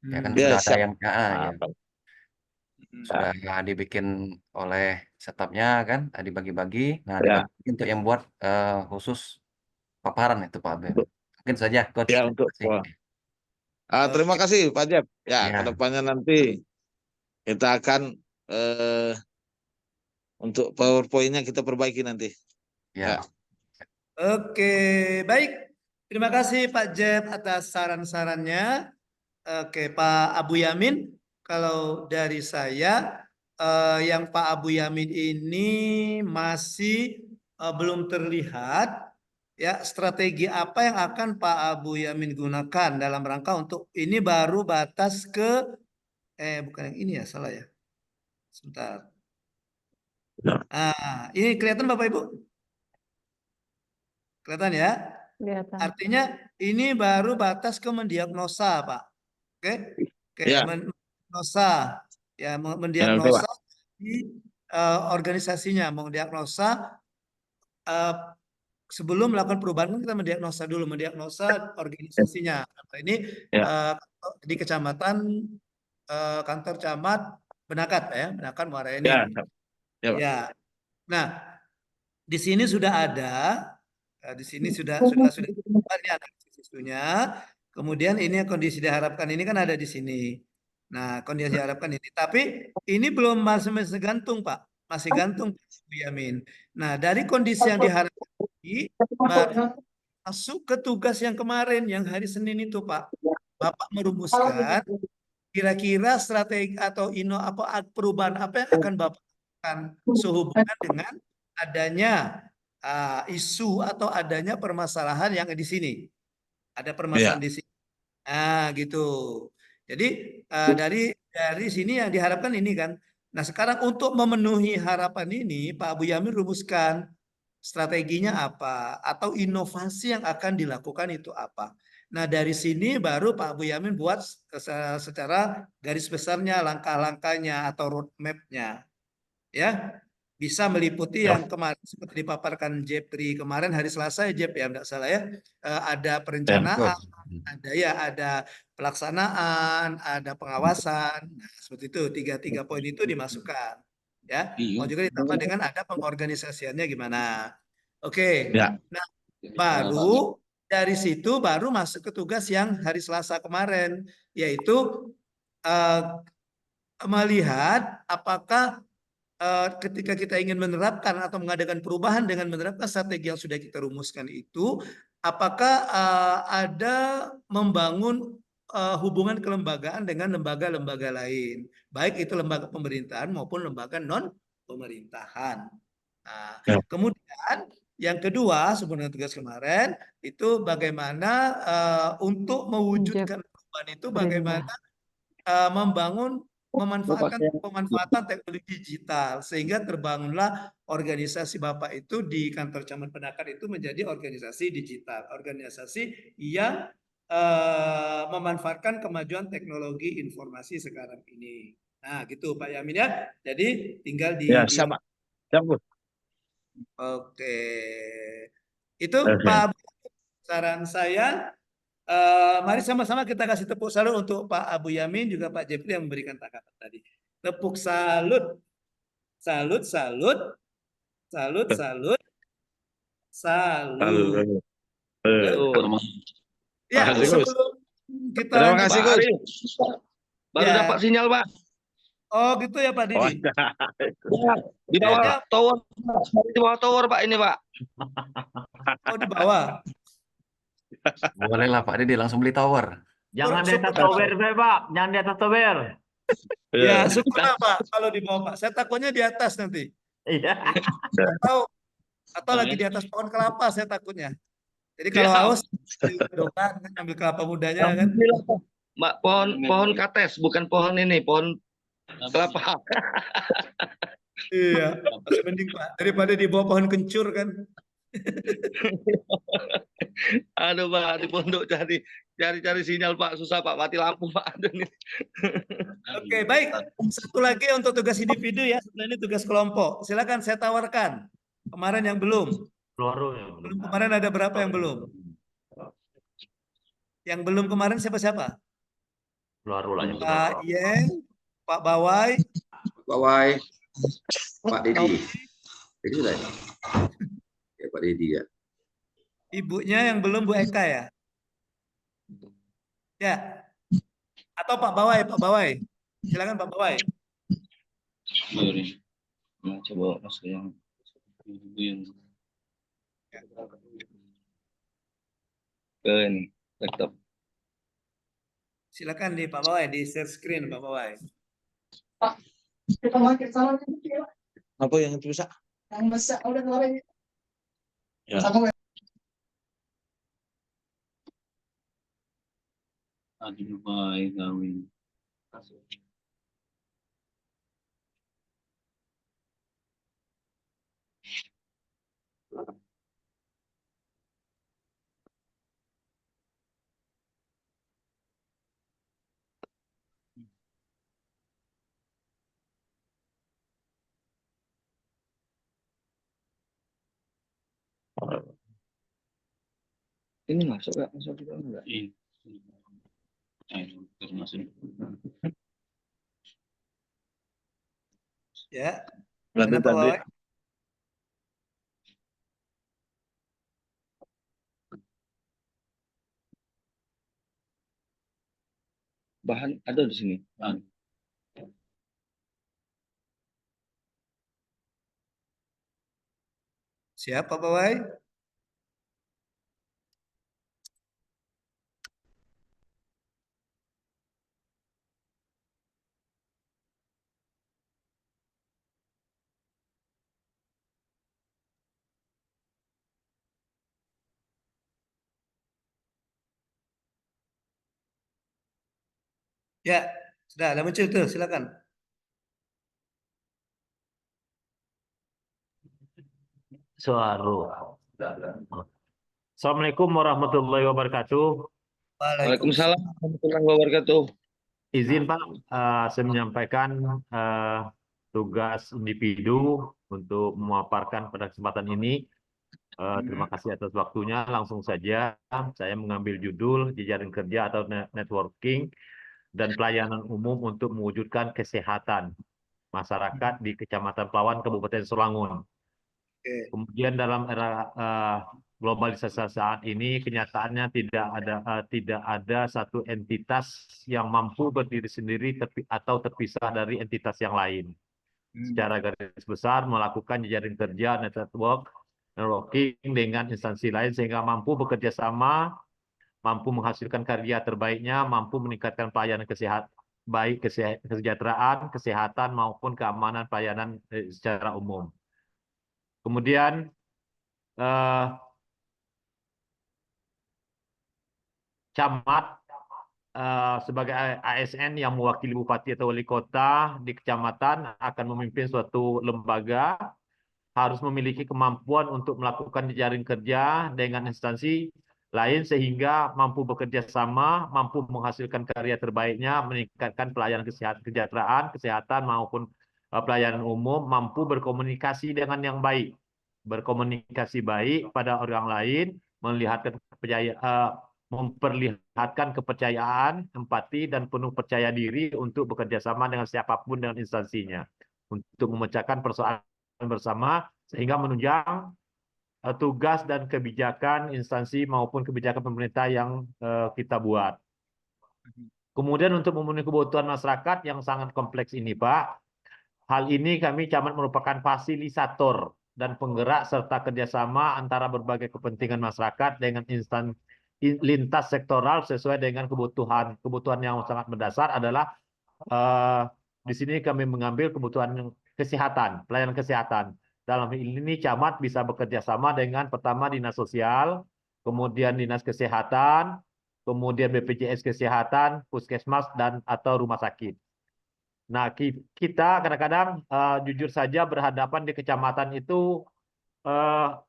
Ya kan Ya, sudah ada siap. yang ya. Sudah dibikin oleh setupnya kan, dibagi-bagi. Nah, Ya. dibagi untuk yang buat khusus paparan itu Pak Abu Yamin. Mungkin saja Coach. Ya, untuk Terima kasih. terima kasih Pak Jeb. Ya, Ya. kedepannya nanti kita akan untuk PowerPoint-nya kita perbaiki nanti. Ya. Oke, baik. Terima kasih Pak Jeb atas saran-sarannya. Oke, Pak Abu Yamin, kalau dari saya yang Pak Abu Yamin ini masih belum terlihat ya strategi apa yang akan Pak Abu Yamin gunakan dalam rangka untuk ini baru batas ke bukan yang ini ya, salah ya. Sebentar. Ini kelihatan Bapak Ibu? Kelihatan ya? Kelihatan. Artinya ini baru batas ke mendiagnosa, Pak. Oke? Ya. Mendiagnosa ya, mendiagnosa di organisasinya, mendiagnosa sebelum melakukan perubahan kan kita mendiagnosa organisasinya. Nah, ini di kecamatan kantor camat Benakat ya, Benakat Muara Enim. Ya. Nah, di sini sudah ada, di sini sudah ada isunya. Kemudian ini kondisi diharapkan ini kan ada di sini. Nah, kondisi diharapkan ini, tapi ini belum masih gantung Pak, masih gantung Pak Yamin. Nah, dari kondisi yang diharapkan ini baru masuk ke tugas yang kemarin yang hari Senin itu Pak. Bapak merumuskan kira-kira strategi atau perubahan apa yang akan Bapak lakukan sehubungan dengan adanya isu atau adanya permasalahan yang di sini. Ada permasalahan di sini. Gitu. Jadi dari sini yang diharapkan ini kan. Nah, sekarang untuk memenuhi harapan ini Pak Abu Yamin rumuskan strateginya apa atau inovasi yang akan dilakukan itu apa. Nah, dari sini baru Pak Abu Yamin buat secara garis besarnya langkah-langkahnya atau roadmap-nya. Ya. Bisa meliputi yang kemarin seperti dipaparkan Jepri kemarin hari Selasa ya Jep ya, enggak salah ya. Ada perencanaan, ada pelaksanaan, ada pengawasan. Nah, seperti itu tiga poin itu dimasukkan. Ya, mau juga ditambah dengan ada pengorganisasiannya gimana. Oke. Nah, baru dari situ baru masuk ke tugas yang hari Selasa kemarin, yaitu melihat apakah ketika kita ingin menerapkan atau mengadakan perubahan dengan menerapkan strategi yang sudah kita rumuskan itu, apakah ada membangun hubungan kelembagaan dengan lembaga-lembaga lain, baik itu lembaga pemerintahan maupun lembaga non pemerintahan. Nah, kemudian yang kedua sebenarnya tugas kemarin itu bagaimana untuk mewujudkan perubahan itu bagaimana membangun pemanfaatan teknologi digital sehingga terbangunlah organisasi Bapak itu di kantor Camat Penakar itu menjadi organisasi digital, organisasi yang memanfaatkan kemajuan teknologi informasi sekarang ini. Nah, gitu Pak Yamin ya. Jadi tinggal di Ya, siap, Pak. Siap, Bu. Oke. Itu Pak, saran saya. Mari sama-sama kita kasih tepuk salut untuk Pak Abu Yamin juga Pak Jeffrey yang memberikan tanggapan tadi. Tepuk salut, salut, salut, salut, salut, salut. Ya, sebelum kita Terima kasih, Gus. Baru Ya. dapat sinyal, Pak. Oh gitu ya Pak Didi. Di bawah tower, di bawah tower, Pak, ini, Pak. Oh di bawah. Boleh lah Pak Didi langsung beli tower. Jangan di atas tower, Pak. Jangan di atas tower. Ya, syukurlah Pak kalau di bawah Pak. Saya takutnya di atas nanti. Iya. Atau lagi di atas pohon kelapa saya takutnya. Jadi kalau haus doa ambil kelapa mudanya kan. Mbak, pohon kates, bukan pohon ini, pohon kelapa. Iya, masih mending Pak daripada di bawah pohon kencur kan. Aduh, Pak, di pondok cari sinyal, Pak, susah, Pak, mati lampu, Pak. Aduh, ini. Oke, baik. Satu lagi untuk tugas individu ya, setelah ini tugas kelompok. Silakan saya tawarkan. Kemarin yang belum. Belum kemarin ada berapa yang belum? Yang belum kemarin siapa-siapa? Pak Yeng, Pak Bawai, Pak Didi. Jadi sudah ya? Ya Pak Didi ya. ibunya yang belum Bu Eka ya? Ya. Atau Pak Bawai, Pak Bawai. Silakan Pak Bawai. Coba masuk yang Ke ini, laptop. Silakan di Pak Bawai di share screen Pak Bawai. Apa yang itu bisa? ya. Aduh, baik kawin. Ini masuk nggak? Masuk juga enggak? Ini. Masuk. Ya. Lanjut, Pak Bawai. Bahan ada di sini. Siap Pak Bawai? Ya, sudah ada muncul tuh, silakan. Assalamualaikum warahmatullahi wabarakatuh. Waalaikumsalam warahmatullahi wabarakatuh. Izin Pak, saya menyampaikan tugas individu untuk memaparkan pada kesempatan ini. Terima kasih atas waktunya. Langsung saja saya mengambil judul jejaring kerja atau networking dan pelayanan umum untuk mewujudkan kesehatan masyarakat di Kecamatan Pelawan, Kabupaten Solangun. Kemudian dalam era globalisasi saat ini kenyataannya tidak ada satu entitas yang mampu berdiri sendiri atau terpisah dari entitas yang lain. Secara garis besar melakukan jejaring kerja networking dengan instansi lain sehingga mampu bekerja sama, mampu menghasilkan karya terbaiknya, mampu meningkatkan pelayanan kesehatan, baik kesejahteraan, kesehatan maupun keamanan pelayanan secara umum. Kemudian camat sebagai ASN yang mewakili bupati atau wali kota di kecamatan akan memimpin suatu lembaga, harus memiliki kemampuan untuk melakukan jejaring kerja dengan instansi lain sehingga mampu bekerja sama, mampu menghasilkan karya terbaiknya, meningkatkan pelayanan kesejahteraan, kesehatan maupun pelayanan umum, mampu berkomunikasi dengan yang baik, berkomunikasi baik pada orang lain, memperlihatkan kepercayaan, empati, dan penuh percaya diri untuk bekerja sama dengan siapapun dengan instansinya untuk memecahkan persoalan bersama sehingga menunjang tugas dan kebijakan instansi maupun kebijakan pemerintah yang kita buat. Kemudian untuk memenuhi kebutuhan masyarakat yang sangat kompleks ini, Pak, hal ini kami camat merupakan fasilitator dan penggerak serta kerjasama antara berbagai kepentingan masyarakat dengan lintas sektoral sesuai dengan kebutuhan. Kebutuhan yang sangat mendasar adalah di sini kami mengambil kebutuhan kesehatan, pelayanan kesehatan. Dalam hal ini camat bisa bekerja sama dengan pertama dinas sosial, kemudian dinas kesehatan, kemudian BPJS kesehatan, puskesmas dan atau rumah sakit. Nah, kita kadang-kadang jujur saja berhadapan di kecamatan itu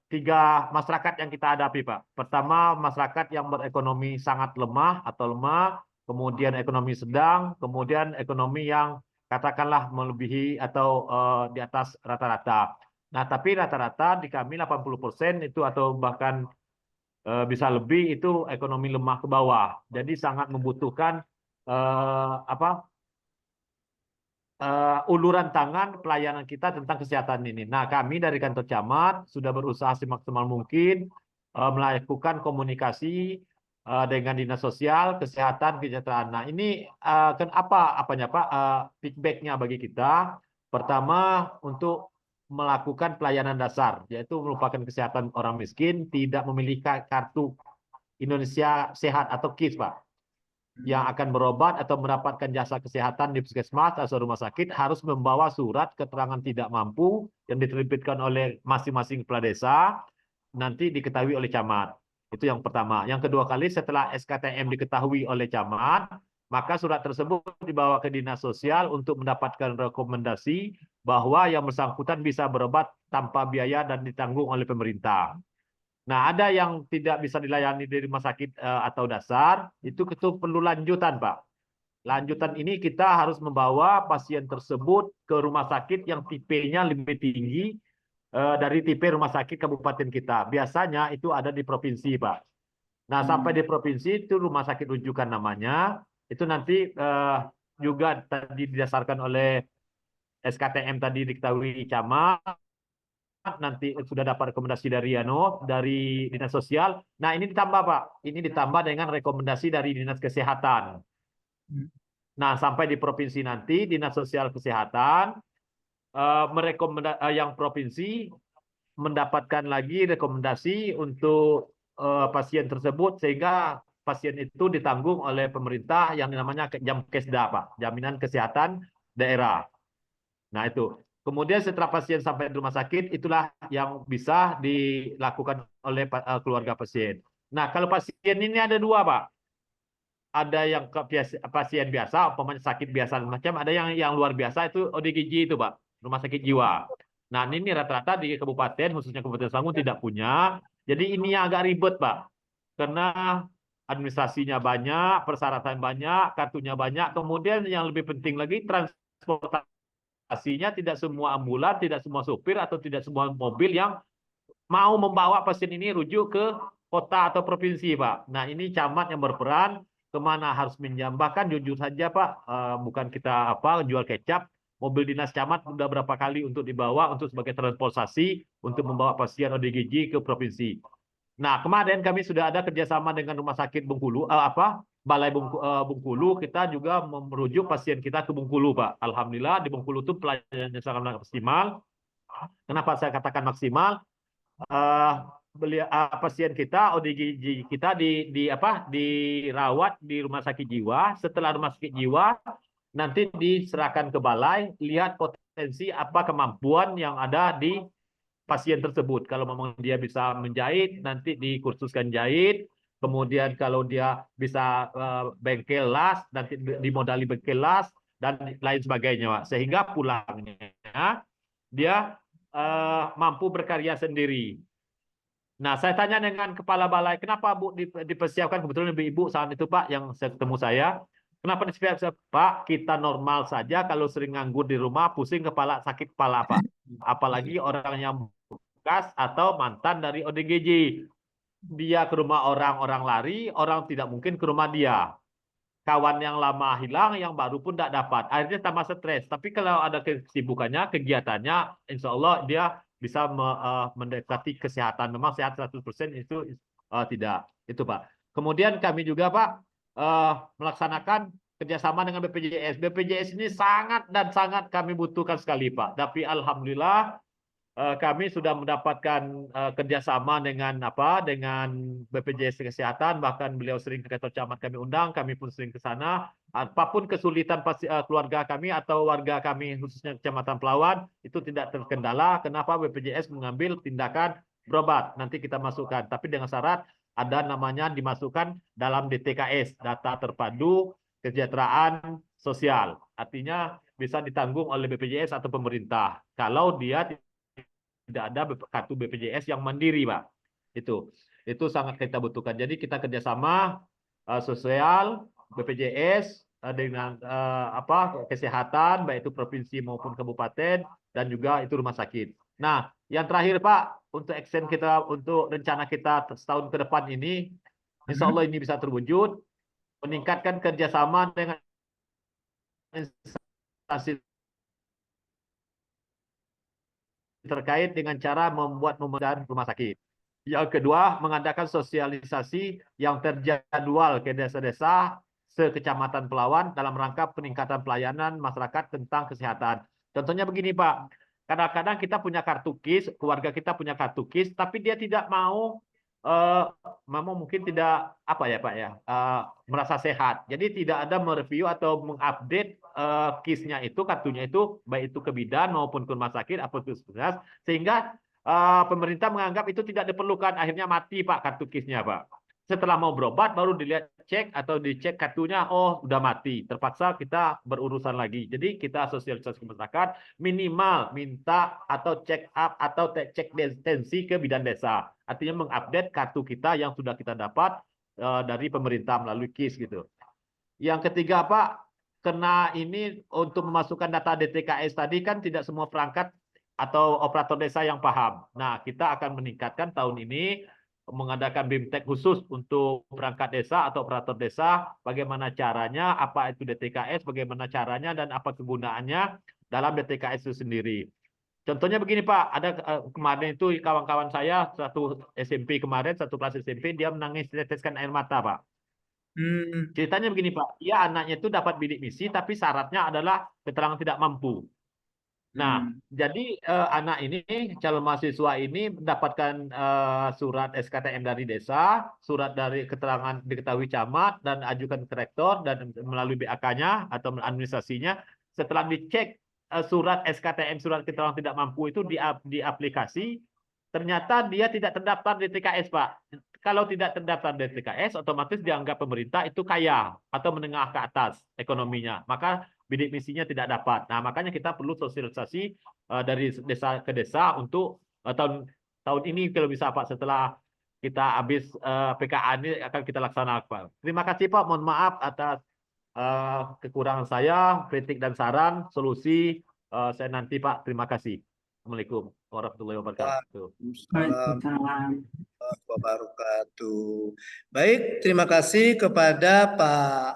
tiga masyarakat yang kita hadapi, Pak. Pertama, masyarakat yang berekonomi sangat lemah atau lemah, kemudian ekonomi sedang, kemudian ekonomi yang katakanlah melebihi atau di atas rata-rata. Nah, tapi rata-rata di kami 80% itu atau bahkan bisa lebih itu ekonomi lemah ke bawah. Jadi sangat membutuhkan uluran tangan pelayanan kita tentang kesehatan ini. Nah, kami dari kantor camat sudah berusaha semaksimal mungkin melakukan komunikasi dengan dinas sosial, kesehatan, kesejahteraan. Nah, ini kan apanya Pak? Feedbacknya bagi kita. Pertama, untuk melakukan pelayanan dasar, yaitu merupakan kesehatan orang miskin, tidak memiliki kartu Indonesia Sehat atau KIS, Pak, yang akan berobat atau mendapatkan jasa kesehatan di puskesmas atau rumah sakit harus membawa surat keterangan tidak mampu yang diterbitkan oleh masing-masing kepala desa, nanti diketahui oleh camat. Itu yang pertama. Yang kedua kali setelah SKTM diketahui oleh camat, maka surat tersebut dibawa ke dinas sosial untuk mendapatkan rekomendasi bahwa yang bersangkutan bisa berobat tanpa biaya dan ditanggung oleh pemerintah. Nah, ada yang tidak bisa dilayani di rumah sakit atau dasar, itu perlu lanjutan, Pak. Lanjutan ini kita harus membawa pasien tersebut ke rumah sakit yang tipenya lebih tinggi dari tipe rumah sakit kabupaten kita. Biasanya itu ada di provinsi, Pak. Nah, sampai di provinsi itu rumah sakit rujukan namanya, itu nanti juga tadi didasarkan oleh SKTM tadi diketahui camat, nanti sudah dapat rekomendasi dari dinas sosial. Nah, ini ditambah, Pak. Ini ditambah dengan rekomendasi dari dinas kesehatan. Nah, sampai di provinsi nanti dinas sosial kesehatan yang provinsi mendapatkan lagi rekomendasi untuk pasien tersebut sehingga pasien itu ditanggung oleh pemerintah yang namanya Jamkesda, Pak, Jaminan Kesehatan Daerah. Nah, itu. Kemudian setelah pasien sampai di rumah sakit, itulah yang bisa dilakukan oleh keluarga pasien. Nah, kalau pasien ini ada dua, Pak. Ada yang pasien biasa, umpamanya sakit biasa macam, ada yang luar biasa itu ODGJ itu, Pak, rumah sakit jiwa. Nah, ini rata-rata di kabupaten, khususnya Kabupaten Selangor tidak punya. Jadi ini yang agak ribet, Pak. Karena administrasinya banyak, persyaratan banyak, kartunya banyak. Kemudian yang lebih penting lagi, transportasinya tidak semua ambulan, tidak semua supir, atau tidak semua mobil yang mau membawa pasien ini rujuk ke kota atau provinsi, Pak. Nah, ini camat yang berperan, kemana harus menjambahkan, jujur saja, Pak, bukan kita jual kecap. Mobil dinas camat sudah berapa kali untuk dibawa untuk sebagai transportasi untuk membawa pasien ODGJ ke provinsi. Nah, kemarin kami sudah ada kerjasama dengan Rumah Sakit Bengkulu, Balai Bengkulu, kita juga merujuk pasien kita ke Bengkulu, Pak. Alhamdulillah di Bengkulu itu pelayanannya sangat maksimal. Kenapa saya katakan maksimal? Pasien kita, ODGJ kita dirawat di Rumah Sakit Jiwa. Setelah Rumah Sakit Jiwa nanti diserahkan ke balai, lihat potensi apa kemampuan yang ada di pasien tersebut. Kalau memang dia bisa menjahit, nanti dikursuskan jahit. Kemudian kalau dia bisa bengkel las, nanti dimodali bengkel las, dan lain sebagainya, Pak. Sehingga pulangnya dia mampu berkarya sendiri. Nah, saya tanya dengan kepala balai, kenapa Bu dipersiapkan, kebetulan ibu saat itu Pak yang ketemu saya, kenapa dipersiapkan Pak? Kita normal saja, kalau sering nganggur di rumah, pusing kepala, sakit kepala Pak. Apalagi orang yang bekas atau mantan dari ODGJ. Dia ke rumah orang lari, orang tidak mungkin ke rumah dia. Kawan yang lama hilang, yang baru pun tidak dapat. Akhirnya tambah stres. Tapi kalau ada kesibukannya, kegiatannya, insya Allah dia bisa mendekati kesehatan. Memang sehat 100% itu tidak. Itu Pak. Kemudian kami juga Pak melaksanakan kerjasama dengan BPJS. BPJS ini sangat dan sangat kami butuhkan sekali Pak. Tapi alhamdulillah kami sudah mendapatkan kerjasama dengan BPJS Kesehatan, bahkan beliau sering ke kantor camat kami undang, kami pun sering ke sana. Apapun kesulitan keluarga kami atau warga kami, khususnya Kecamatan Pelawan, itu tidak terkendala. Kenapa? BPJS mengambil tindakan berobat. Nanti kita masukkan, tapi dengan syarat ada namanya dimasukkan dalam DTKS, Data Terpadu Kesejahteraan Sosial. Artinya bisa ditanggung oleh BPJS atau pemerintah. Kalau dia tidak ada kartu BPJS yang mandiri, Pak. Itu sangat kita butuhkan. Jadi kita kerjasama sosial, BPJS dengan kesehatan, baik itu provinsi maupun kabupaten, dan juga itu rumah sakit. Nah, yang terakhir Pak, untuk action kita, untuk rencana kita setahun ke depan ini, insya Allah ini bisa terwujud, meningkatkan kerjasama dengan instansi terkait dengan cara membuat pembenahan rumah sakit. Yang kedua, mengadakan sosialisasi yang terjadwal ke desa-desa sekecamatan Pelawan dalam rangka peningkatan pelayanan masyarakat tentang kesehatan. Contohnya begini Pak, kadang-kadang kita punya kartu KIS, keluarga kita punya kartu KIS, tapi dia tidak mau mungkin tidak merasa sehat. Jadi tidak ada mereview atau mengupdate KIS-nya itu, kartunya itu, baik itu ke bidan maupun ke rumah sakit atau ke puskesmas, sehingga pemerintah menganggap itu tidak diperlukan, akhirnya mati Pak kartu KIS-nya Pak. Setelah mau berobat baru dilihat cek atau dicek kartunya, oh sudah mati, terpaksa kita berurusan lagi. Jadi kita sosialisasi ke masyarakat, minimal minta atau check up atau cek tensi ke bidan desa. Artinya mengupdate kartu kita yang sudah kita dapat dari pemerintah melalui KIS gitu. Yang ketiga Pak, karena ini untuk memasukkan data DTKS tadi kan tidak semua perangkat atau operator desa yang paham. Nah, kita akan meningkatkan tahun ini mengadakan BIMTEK khusus untuk perangkat desa atau operator desa, bagaimana caranya, apa itu DTKS, bagaimana caranya, dan apa kegunaannya dalam DTKS itu sendiri. Contohnya begini Pak, ada kemarin itu kawan-kawan saya, satu SMP kemarin, satu kelas SMP, dia menangis teteskan air mata Pak. Ceritanya begini Pak, dia anaknya itu dapat bidik misi, tapi syaratnya adalah keterangan tidak mampu. Nah, jadi anak ini, calon mahasiswa ini mendapatkan surat SKTM dari desa, surat dari keterangan diketahui camat, dan ajukan ke rektor, dan melalui BAK-nya atau administrasinya. Setelah dicek surat SKTM, surat keterangan tidak mampu itu di aplikasi, ternyata dia tidak terdaftar di TKS, Pak. Kalau tidak terdaftar di TKS, otomatis dianggap pemerintah itu kaya atau menengah ke atas ekonominya. Maka bidik misinya tidak dapat. Nah, makanya kita perlu sosialisasi dari desa ke desa untuk tahun ini kalau bisa Pak, setelah kita habis PKA ini akan kita laksanakan Pak. Terima kasih Pak, mohon maaf atas kekurangan saya, kritik dan saran, solusi saya nanti Pak. Terima kasih. Assalamualaikum warahmatullahi wabarakatuh. Waalaikumsalam. Wabarakatuh. Baik, terima kasih kepada Pak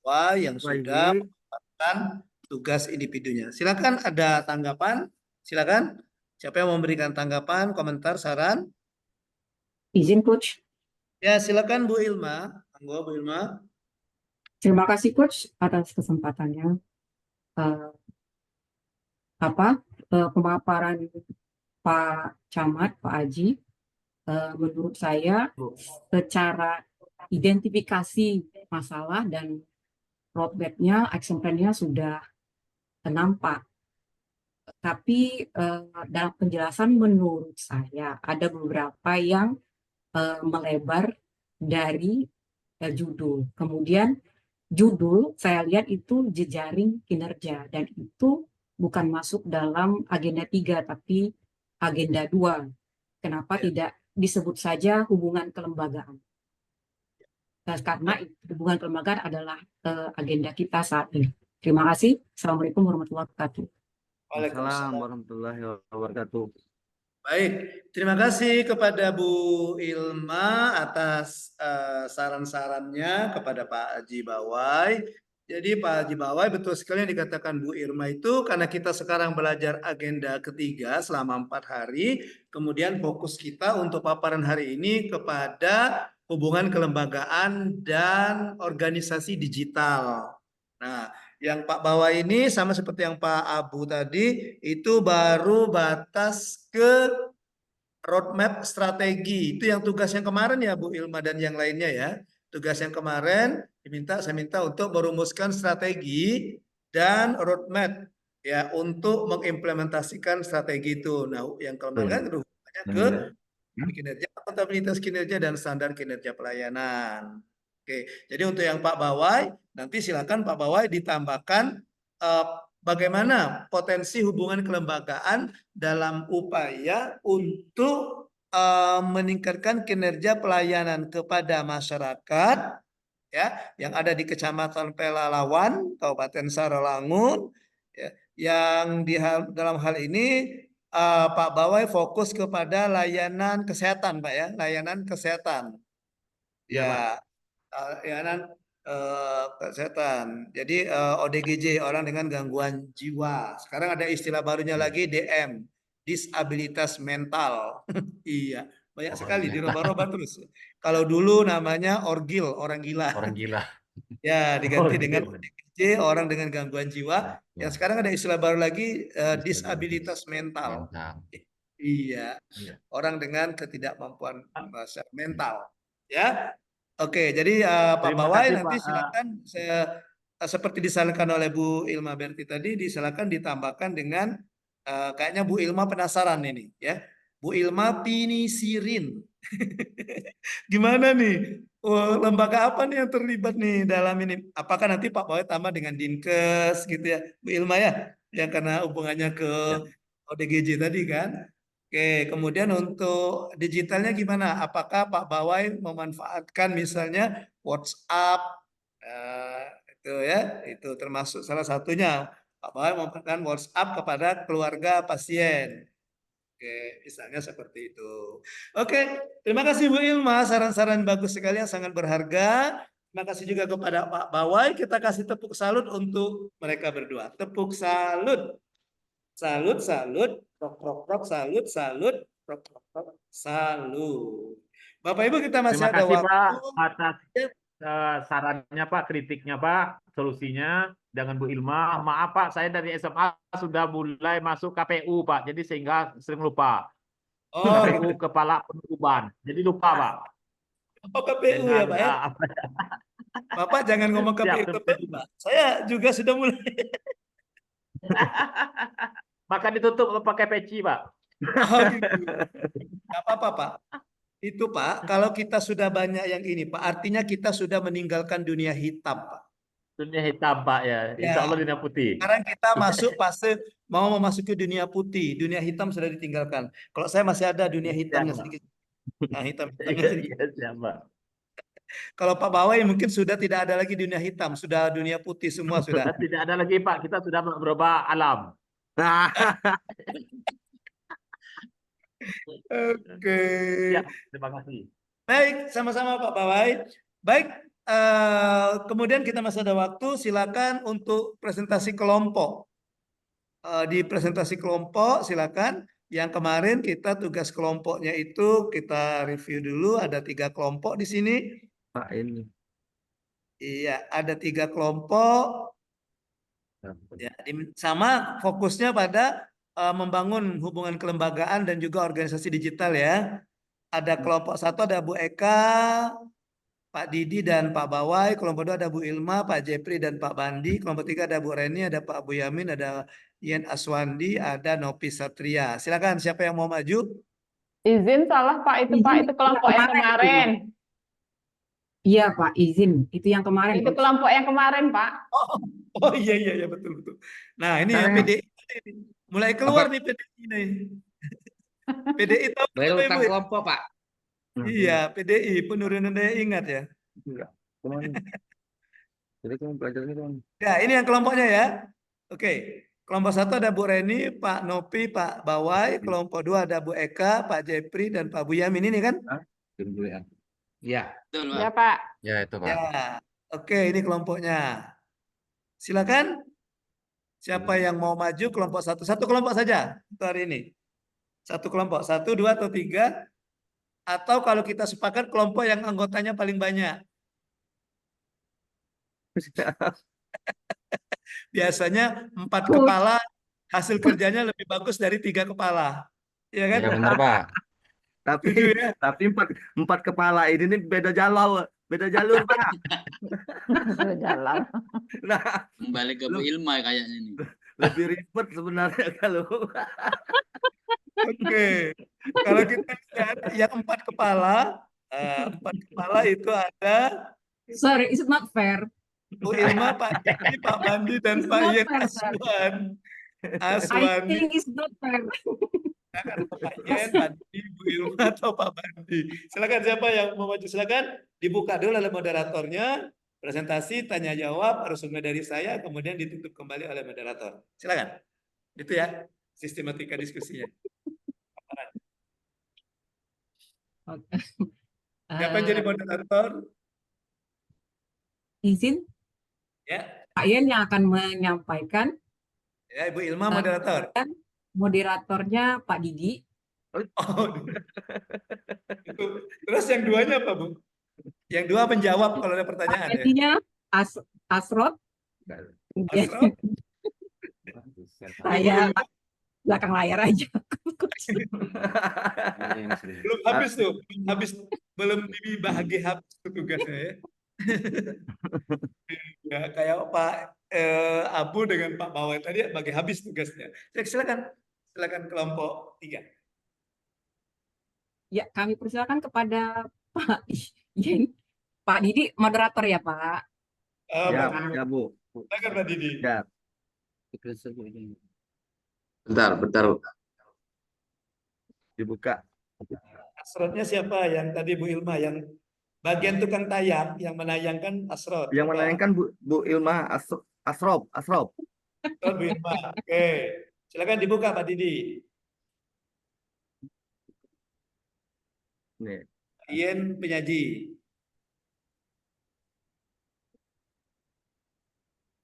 Wah yang sudah melakukan tugas individunya. Silakan ada tanggapan, silakan. Siapa yang memberikan tanggapan, komentar, saran? Izin Coach. Ya, silakan Bu Ilma. Monggo Bu Ilma. Terima kasih Coach atas kesempatannya. Eh, Pemaparan Pak Camat, Pak Aji, menurut saya secara identifikasi masalah dan roadmap-nya, action plan-nya sudah nampak. Tapi dalam penjelasan menurut saya ada beberapa yang melebar dari judul. Kemudian judul saya lihat itu jejaring kinerja dan itu bukan masuk dalam agenda 3 tapi agenda 2. Kenapa tidak disebut saja hubungan kelembagaan? Karena hubungan kelembagaan adalah agenda kita saat ini. Terima kasih. Assalamualaikum warahmatullahi wabarakatuh. Waalaikumsalam warahmatullahi wabarakatuh. Baik, terima kasih kepada Bu Ilma atas saran-sarannya kepada Pak Haji Bawai. Jadi Pak Haji Bawai betul sekali yang dikatakan Bu Irma itu karena kita sekarang belajar agenda ketiga selama 4 hari, kemudian fokus kita untuk paparan hari ini kepada hubungan kelembagaan dan organisasi digital. Nah, yang Pak Bawai ini sama seperti yang Pak Abu tadi, itu baru batas ke roadmap strategi. Itu yang tugas yang kemarin ya Bu Ilma dan yang lainnya ya. Tugas yang kemarin saya minta untuk merumuskan strategi dan roadmap ya untuk mengimplementasikan strategi itu. Nah, yang kemarin kan hubungannya ke kinerja, akuntabilitas kinerja dan standar kinerja pelayanan. Oke, jadi untuk yang Pak Bawai, nanti silakan Pak Bawai ditambahkan bagaimana potensi hubungan kelembagaan dalam upaya untuk meningkatkan kinerja pelayanan kepada masyarakat ya yang ada di Kecamatan Pelalawan, Kabupaten Sarawangun ya, yang dalam hal ini Pak Bawai fokus kepada layanan kesehatan, Pak ya, layanan kesehatan. Ya, layanan kesehatan. Jadi ODGJ, orang dengan gangguan jiwa. Sekarang ada istilah barunya lagi DM, disabilitas mental. Iya, banyak sekali dirubah-rubah terus. Kalau dulu namanya orgil, orang gila. Orang gila. Ya, diganti dengan ODGJ, orang dengan gangguan jiwa. Yang sekarang ada istilah baru lagi disabilitas mental. Iya, orang dengan ketidakmampuan mental. Ya, oke. Jadi Pak Bawai nanti silakan seperti disarankan oleh Bu Ilma Berti tadi, silakan ditambahkan dengan kayaknya Bu Ilma penasaran ini, ya. Bu Ilma Pinisirin. Gimana nih? Lembaga apa nih yang terlibat nih dalam ini? Apakah nanti Pak Bawai tambah dengan Dinkes gitu ya, Bu Ilma ya? Yang karena hubungannya ke ODGJ tadi kan? Oke, kemudian untuk digitalnya gimana? Apakah Pak Bawai memanfaatkan misalnya WhatsApp? Itu ya, itu termasuk salah satunya. Pak Bawai memanfaatkan WhatsApp kepada keluarga pasien. Oke, misalnya seperti itu. Oke, terima kasih Bu Ilma, saran-saran bagus sekali yang sangat berharga. Terima kasih juga kepada Pak Bawai. Kita kasih tepuk salut untuk mereka berdua. Tepuk salut. Salut, salut, prok, prok, prok, salut, salut, prok, prok, prok, salut. Bapak Ibu kita masih ada waktu. Pak atas sarannya Pak, kritiknya Pak, solusinya dengan Bu Ilma. Maaf Pak, saya dari SMA sudah mulai masuk KPU Pak, jadi sehingga sering lupa. KPU Kepala Penuruban, jadi lupa Pak. Oh KPU ya Pak ya? Bapak jangan ngomong KPU, Pak. Saya juga sudah mulai. Maka ditutup pakai peci Pak. Oh, gitu. Gak apa-apa Pak. Itu Pak, kalau kita sudah banyak yang ini Pak, artinya kita sudah meninggalkan dunia hitam Pak. Dunia hitam Pak ya, insya Allah dunia putih. Sekarang kita masuk fase mau memasuki dunia putih, dunia hitam sudah ditinggalkan. Kalau saya masih ada dunia hitamnya sedikit. Nah, hitam-hitamnya sedikit. Kalau Pak Bawai mungkin sudah tidak ada lagi dunia hitam, sudah dunia putih semua sudah. Tidak ada lagi Pak, kita sudah berubah alam. Oke. Ya, terima kasih. Baik, sama-sama Pak Bawai. Baik, kemudian kita masih ada waktu, silakan untuk presentasi kelompok. Di presentasi kelompok silakan yang kemarin kita tugas kelompoknya itu kita review dulu, ada 3 kelompok di sini. Pak ini. Iya, ada 3 kelompok. Ya, sama fokusnya pada membangun hubungan kelembagaan dan juga organisasi digital ya. Ada kelompok 1 ada Bu Eka, Pak Didi dan Pak Bawai. Kelompok 2 ada Bu Ilma, Pak Jepri dan Pak Bandi. Kelompok 3 ada Bu Reni, ada Pak Bu Yamin, ada Yen Aswandi, ada Nopi Satria. Silakan siapa yang mau maju? Izin salah Pak, itu Pak, itu kelompok yang kemarin. Iya Pak, izin. Itu yang kemarin. Itu kelompok yang kemarin Pak. Oh iya betul betul. Nah ini yang PDI ini. Mulai keluar nih PDI nih. PDI tahu Bayar Bapak utang Ibu ya? kelompok, Pak. Iya, PDI penurunan daya ingat ya. Enggak. Jadi kamu belajarnya kan. Ya, ini yang kelompoknya ya. Oke. Kelompok 1 ada Bu Reni, Pak Nopi, Pak Bawai. Kelompok 2 ada Bu Eka, Pak Jepri dan Pak Bu Yamin ini kan? Iya. Ya Pak. Ya, itu Pak. Ya. Oke, ini kelompoknya. Silakan. Siapa yang mau maju kelompok 1? Satu kelompok saja untuk hari ini. Satu kelompok, 1, 2 atau 3. Atau kalau kita sepakat kelompok yang anggotanya paling banyak. Biasanya 4 kepala hasil kerjanya lebih bagus dari 3 kepala. Iya kan? Ya benar Pak. Setuju ya? Tapi empat kepala ini nih beda jalur, Pak. Jalan. Nah, Kembali ke Bu Ilma kayaknya ini. lebih ribet sebenarnya kalau Oke. Kalau kita lihat yang 4 kepala, 4 kepala itu ada Sorry, it's not fair. Bu Ilma, Pak Jeki, Pak Bandi, dan It's Pak not Yen fair, sir. I Aswandi. think it's not fair. Silakan Pak Yen, Pak Didi, Bu Ilma, atau Pak Bandi. Silakan siapa yang mau maju, silakan. Dibuka dulu oleh moderatornya. Presentasi, tanya jawab, resume dari saya, kemudian ditutup kembali oleh moderator. Silakan. Itu ya sistematika diskusinya. Siapa yang jadi moderator? Izin Ya, Pak Yen yang akan menyampaikan. ya Ibu Ilma moderator. Moderatornya Pak Didi. Oh, terus yang duanya apa, Bu? Yang 2 menjawab kalau ada pertanyaan ya. Intinya Asrot. Asrot. Saya belakang layar aja. Belum habis tuh, belum dibagi habis tuh tugasnya ya. Ya kayak Pak Abu dengan Pak Bawai tadi bagi habis tugasnya. Silakan kelompok 3. Ya, kami persilakan kepada Pak Yen. Pak Didi moderator ya, Pak. ya, Bu. Silakan Pak Didi. Ya. Bentar. Dibuka. Asrotnya siapa? Yang tadi Bu Ilma yang bagian tukang tayang yang menayangkan Asrot. Yang menayangkan Bu Ilma Asrop. Bu Ilma. Oke. Silakan dibuka Pak Didi. Nih. Yen penyaji.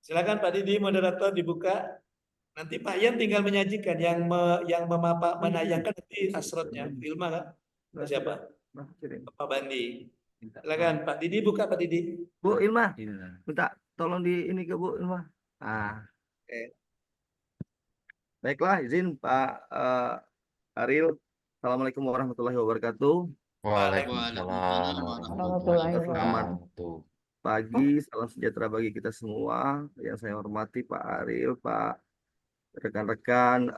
Silakan Pak Didi moderator dibuka. Nanti Pak Yen tinggal menyajikan yang menayangkan nanti Asrotnya. Ilma kan? Atau siapa? Pak Bandi. Silakan Pak Didi buka Pak Didi. Bu Ilma, minta tolong di ini ke Bu Ilma. Oke. Baiklah, izin Pak Ariel. Assalamualaikum warahmatullahi wabarakatuh. Waalaikumsalam warahmatullahi wabarakatuh. Pagi, salam sejahtera bagi kita semua. Yang saya hormati Pak Ariel, Pak rekan-rekan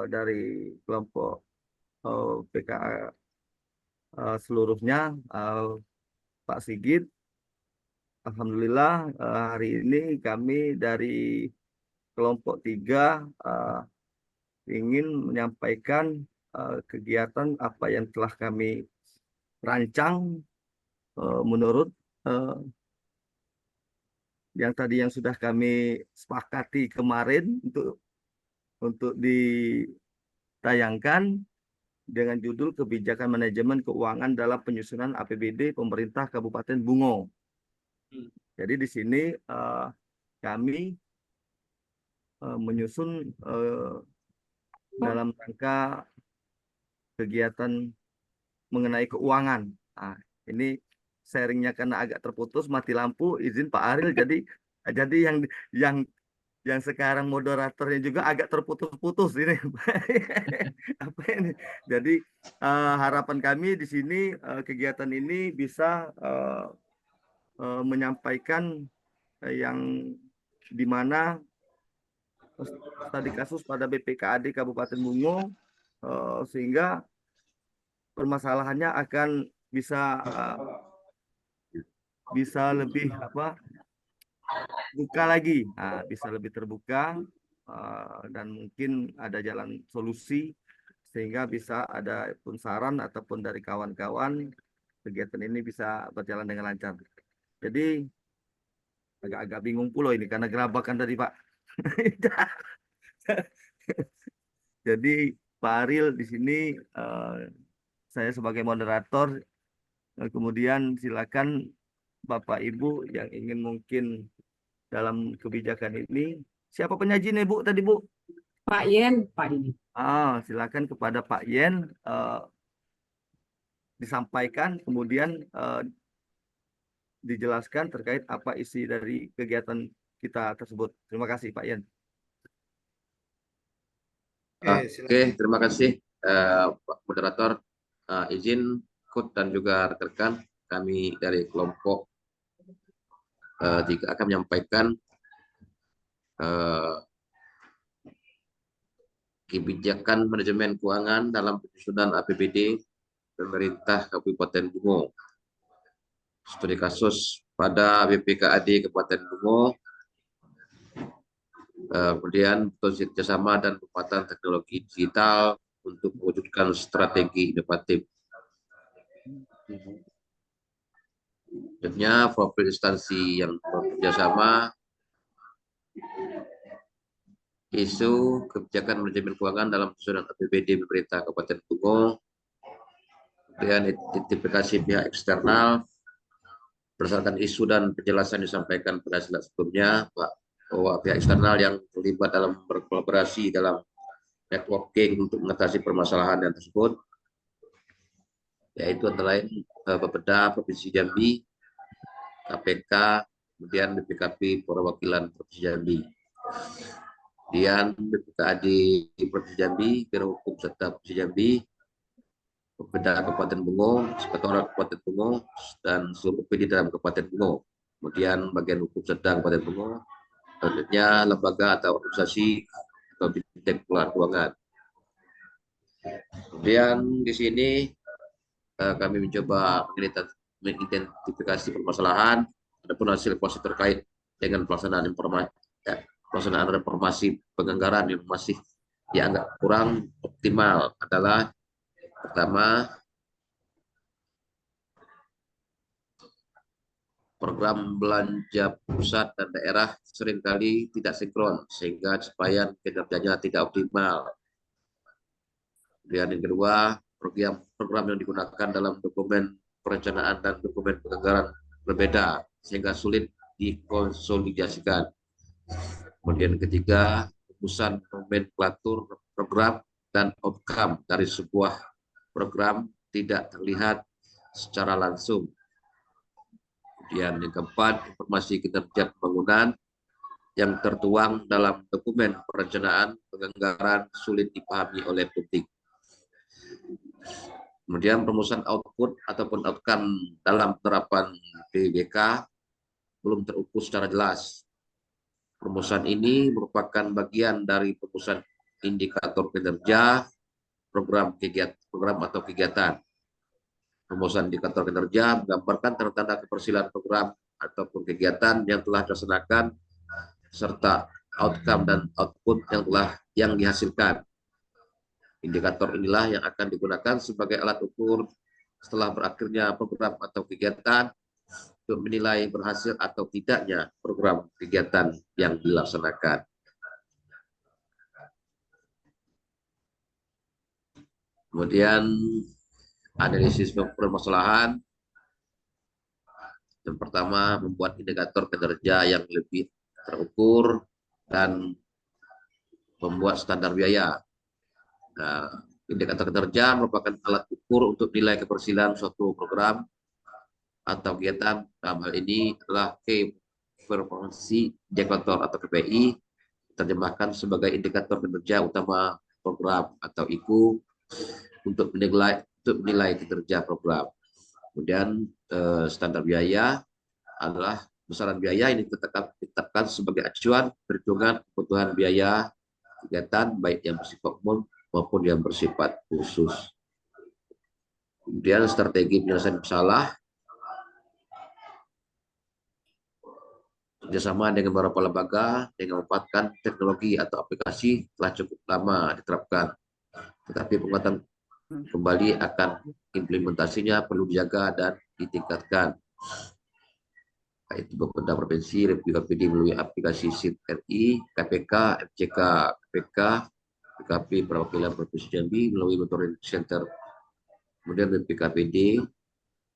dari kelompok PKA seluruhnya, Pak Sigit. Alhamdulillah hari ini kami dari kelompok 3 ingin menyampaikan kegiatan apa yang telah kami rancang menurut yang tadi yang sudah kami sepakati kemarin untuk ditayangkan dengan judul Kebijakan Manajemen Keuangan dalam Penyusunan APBD Pemerintah Kabupaten Bungo. Jadi di sini kami menyusun dalam rangka kegiatan mengenai keuangan. Nah, ini sharingnya karena agak terputus, mati lampu, izin Pak Aril. Jadi yang yang sekarang moderatornya juga agak terputus-putus ini. Apa ini? Jadi harapan kami di sini kegiatan ini bisa menyampaikan yang dimana studi kasus pada BPKAD Kabupaten Bungo sehingga permasalahannya akan bisa lebih buka lagi, bisa lebih terbuka dan mungkin ada jalan solusi sehingga bisa ada pun saran ataupun dari kawan-kawan kegiatan ini bisa berjalan dengan lancar. Jadi agak-agak bingung pula ini karena gerabakan tadi Pak. Jadi Pak Aril di sini saya sebagai moderator, kemudian silakan Bapak Ibu yang ingin mungkin dalam kebijakan ini. Siapa penyajinya Bu tadi Bu? Pak Yen, Pak Didi. Silakan kepada Pak Yen disampaikan, kemudian dijelaskan terkait apa isi dari kegiatan kita tersebut. Terima kasih Pak Yen. Oke, terima kasih Pak Moderator. Izin Kut dan juga rekan-rekan kami dari kelompok 3 akan menyampaikan kebijakan manajemen keuangan dalam penyusunan APBD pemerintah Kabupaten Bungo. Studi kasus pada BPKAD Kabupaten Bungo, kemudian kerjasama dan penguatan teknologi digital untuk mewujudkan strategi inovatif. Selanjutnya, profil instansi yang bekerja sama, isu kebijakan manajemen keuangan dalam penyusunan APBD pemerintah Kabupaten Bungo, kemudian identifikasi pihak eksternal, berdasarkan isu dan penjelasan disampaikan pada slide sebelumnya, bahwa pihak eksternal yang terlibat dalam berkolaborasi dalam networking untuk mengatasi permasalahan yang tersebut, yaitu antara lain Bapeda Provinsi Jambi, KPK, kemudian BPKP Perwakilan Provinsi Jambi, kemudian BPKAD Provinsi Jambi, Biro Hukum serta Provinsi Jambi, Bapeda Kabupaten Bungo, Inspektorat Kabupaten Bungo, dan seluruh PD dalam Kabupaten Bungo, kemudian bagian hukum serta Kabupaten Bungo, selanjutnya lembaga atau organisasi atau bidang keuangan. Kemudian di sini kami mencoba mengidentifikasi permasalahan, adapun hasil evaluasi terkait dengan pelaksanaan reformasi penganggaran yang masih dianggap kurang optimal adalah pertama, program belanja pusat dan daerah seringkali tidak sinkron sehingga capaian kinerjanya tidak optimal. Kemudian yang kedua, program yang digunakan dalam dokumen perencanaan dan dokumen penganggaran berbeda sehingga sulit dikonsolidasikan. Kemudian ketiga, rumusan nomenklatur program dan outcome dari sebuah program tidak terlihat secara langsung. Kemudian yang keempat, informasi kinerja pembangunan yang tertuang dalam dokumen perencanaan penganggaran sulit dipahami oleh publik. Kemudian perumusan output ataupun outcome dalam penerapan PBK belum terukur secara jelas. Perumusan ini merupakan bagian dari perumusan indikator kinerja program atau kegiatan. Perumusan indikator kinerja menggambarkan tanda-tanda keberhasilan program ataupun kegiatan yang telah dilaksanakan serta outcome dan output yang dihasilkan. Indikator inilah yang akan digunakan sebagai alat ukur setelah berakhirnya program atau kegiatan untuk menilai berhasil atau tidaknya program kegiatan yang dilaksanakan. Kemudian analisis permasalahan. Yang pertama, membuat indikator kinerja yang lebih terukur dan membuat standar biaya. Nah, Indikator kinerja merupakan alat ukur untuk nilai keberhasilan suatu program atau kegiatan. Dalam hal ini adalah Key Performance Indicator atau KPI, terjemahkan sebagai indikator kinerja utama program atau IKU untuk menilai kinerja program. Kemudian standar biaya adalah besaran biaya ini ditetapkan sebagai acuan perhitungan kebutuhan biaya kegiatan baik yang bersifat umum maupun yang bersifat khusus. Kemudian strategi penyelesaian masalah kerjasama dengan beberapa lembaga dengan memanfaatkan teknologi atau aplikasi telah cukup lama diterapkan, tetapi penguatan kembali akan implementasinya perlu dijaga dan ditingkatkan. Yaitu Bapeda Provinsi, Review APD melalui aplikasi SIP RI, KPK, FCK, KPK, PKP Perwakilan Provinsi Jambi melalui Monitoring Center, kemudian BPKPD,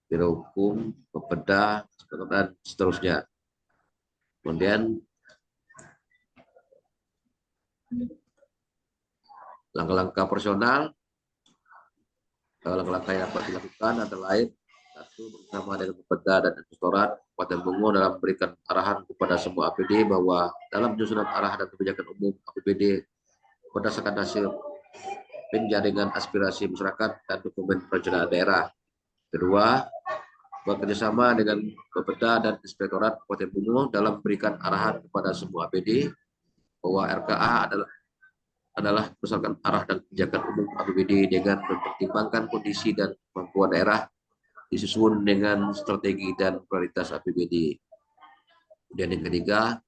Biro Hukum, Bapeda, dan seterusnya. Kemudian langkah-langkah personal, langkah-langkah yang dapat dilakukan antara lain: satu, bersama dengan Bapeda dan Inspektorat Kabupaten Bungo dalam memberikan arahan kepada semua APD bahwa dalam penyusunan arah dan kebijakan umum APBD berdasarkan hasil penjaringan aspirasi masyarakat dan dokumen perencanaan daerah. Kedua, bekerjasama dengan Bapeda dan Inspektorat Kabupaten Bungo dalam memberikan arahan kepada semua APD bahwa RKA adalah berdasarkan arah dan kebijakan umum APBD dengan mempertimbangkan kondisi dan kemampuan daerah disusun dengan strategi dan prioritas APBD. Dan yang ketiga,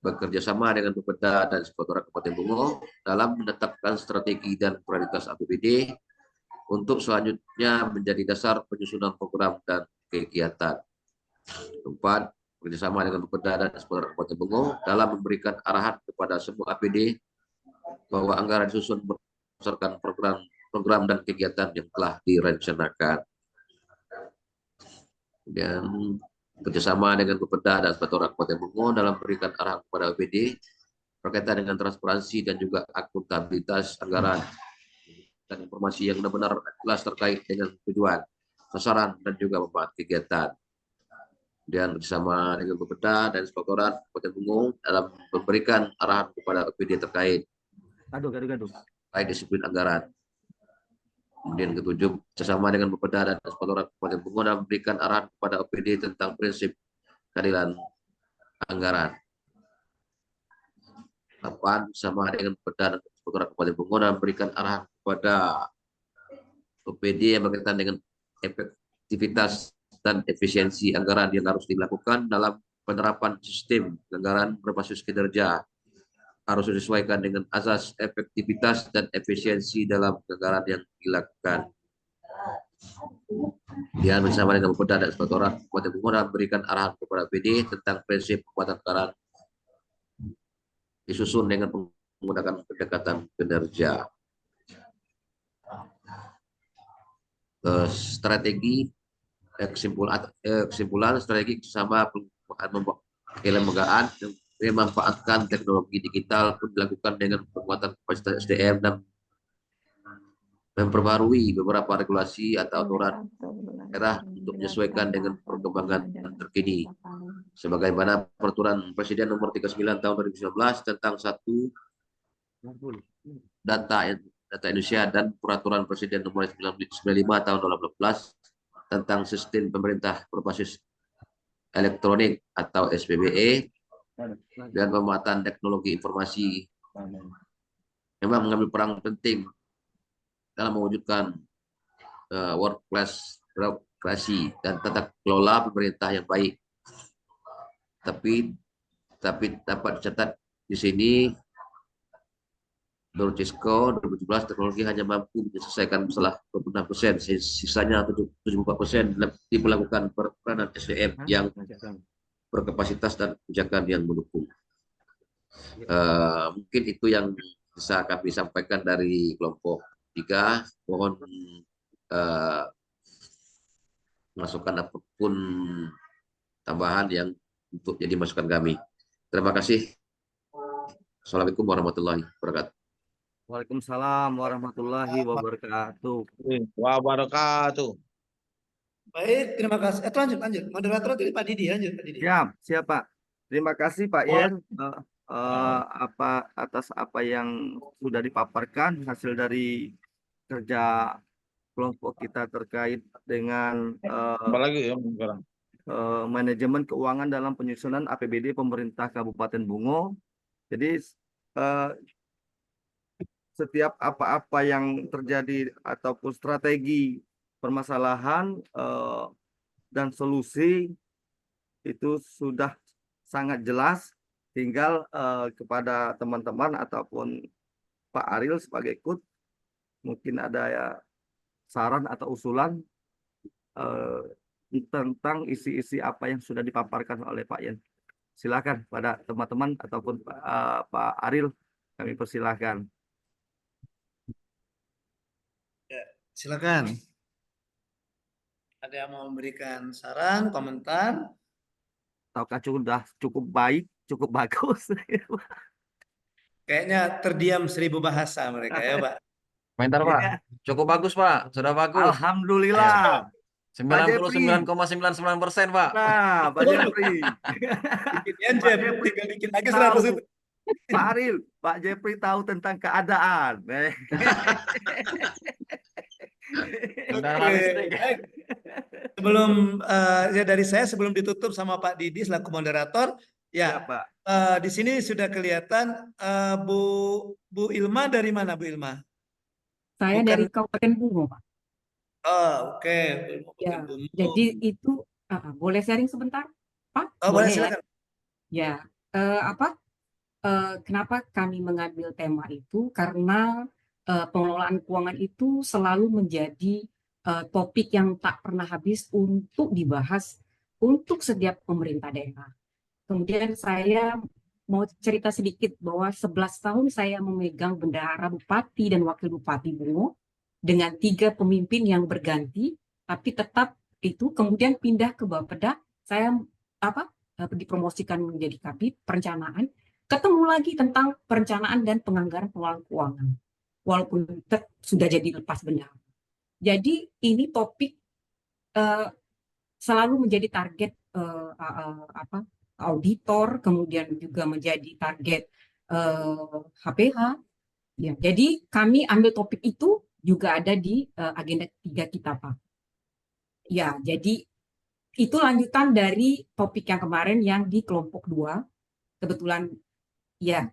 bekerja sama dengan Bapeda dan Inspektorat Kabupaten Bungo dalam menetapkan strategi dan prioritas APBD untuk selanjutnya menjadi dasar penyusunan program dan kegiatan. Keempat, bekerjasama dengan Bapeda dan Inspektorat Kabupaten Bungo dalam memberikan arahan kepada semua APD bahwa anggaran disusun berdasarkan program dan kegiatan yang telah direncanakan. Kemudian bekerjasama dengan Bapeda dan Inspektorat Kabupaten Bungo dalam memberikan arahan kepada APD berkaitan dengan transparansi dan juga akuntabilitas anggaran dan informasi yang benar-benar jelas terkait dengan tujuan, sasaran, dan juga manfaat kegiatan. Dan bersama dengan Bapeda dan Inspektorat Kabupaten Bungo dalam memberikan arahan kepada APD terkait disiplin anggaran. Kemudian ketujuh, bersama dengan Bapeda dan Inspektorat Kabupaten Bungo dalam memberikan arahan kepada APD tentang prinsip keadilan anggaran. 8, bersama dengan Bapeda dan Inspektorat Kabupaten Bungo dalam memberikan arahan kepada APD yang berkaitan dengan efektivitas dan efisiensi anggaran yang harus dilakukan dalam penerapan sistem anggaran berbasis kinerja, harus disesuaikan dengan asas efektivitas dan efisiensi dalam anggaran yang dilakukan. Dia bersama dengan Bapeda dan Inspektorat Kabupaten Bungo dalam memberikan arahan kepada APD tentang prinsip penguatan anggaran disusun dengan menggunakan pendekatan kinerja. Strategi kesimpulan strategi bersama kelembagaan memanfaatkan teknologi digital pun dilakukan dengan penguatan kapasitas SDM dan memperbarui beberapa regulasi atau aturan daerah untuk menyesuaikan dengan perkembangan terkini. Sebagaimana Peraturan Presiden Nomor 39 Tahun 2019 tentang data Indonesia dan Peraturan Presiden Nomor 95 Tahun 2018 tentang Sistem Pemerintah Berbasis Elektronik atau SPBE dan pemanfaatan teknologi informasi memang mengambil peran penting dalam mewujudkan work-class birokrasi dan tata kelola pemerintah yang baik. Tapi dapat dicatat di sini, menurut Cisco 2017 teknologi hanya mampu menyelesaikan masalah 26%, sisanya 74% dilakukan peranan SDM yang berkapasitas dan kebijakan yang mendukung. Mungkin itu yang bisa kami sampaikan dari kelompok 3. Mohon masukan apapun tambahan yang untuk jadi masukan kami. Terima kasih. Assalamualaikum warahmatullahi wabarakatuh. Waalaikumsalam warahmatullahi wabarakatuh. Wabarakatuh. Baik, terima kasih. Lanjut. Moderator tadi Pak Didi, lanjut Pak Didi. Siapa? Terima kasih Pak Yen atas apa yang sudah dipaparkan hasil dari kerja kelompok kita terkait dengan Apa lagi ya sekarang? manajemen keuangan dalam penyusunan APBD pemerintah Kabupaten Bungo. Jadi setiap apa-apa yang terjadi ataupun strategi permasalahan dan solusi itu sudah sangat jelas. Tinggal kepada teman-teman ataupun Pak Ariel sebagai KUT mungkin ada ya saran atau usulan tentang isi-isi apa yang sudah dipaparkan oleh Pak Yen. Silakan pada teman-teman ataupun Pak Ariel, kami persilahkan. Ya, silakan. Ada yang mau memberikan saran, komentar? Ataukah sudah cukup baik, cukup bagus? Kayaknya terdiam 1000 bahasa mereka ya Pak. Komentar Pak, cukup bagus Pak, sudah bagus. Alhamdulillah. 99,99% Pak. Nah, Pak Jeffrey. Tinggal bikin lagi 100 itu. Pak Ariel, Pak Jeffrey tahu tentang keadaan. Baik. Sebelum ya dari saya sebelum ditutup sama Pak Didi selaku moderator, ya Pak. Di sini sudah kelihatan Bu Ilma dari mana Bu Ilma? Saya Bukan. dari Kabupaten Bungo, Pak. Oh, oke. Ya, jadi itu boleh sharing sebentar, Pak? Oh, boleh ya? silakan. Ya, kenapa kami mengambil tema itu? Karena pengelolaan keuangan itu selalu menjadi topik yang tak pernah habis untuk dibahas untuk setiap pemerintah daerah. Kemudian saya mau cerita sedikit bahwa 11 tahun saya memegang bendahara Bupati dan Wakil Bupati Bungo dengan 3 pemimpin yang berganti, tapi tetap itu kemudian pindah ke Bapeda, saya dipromosikan menjadi Kabid Perencanaan, ketemu lagi tentang perencanaan dan penganggaran pengelolaan keuangan, walaupun sudah jadi lepas bendahara. Jadi ini topik selalu menjadi target auditor, kemudian juga menjadi target HPH. Ya, jadi kami ambil topik itu juga ada di agenda 3 kita, Pak. Ya, jadi itu lanjutan dari topik yang kemarin yang di kelompok 2. Kebetulan ya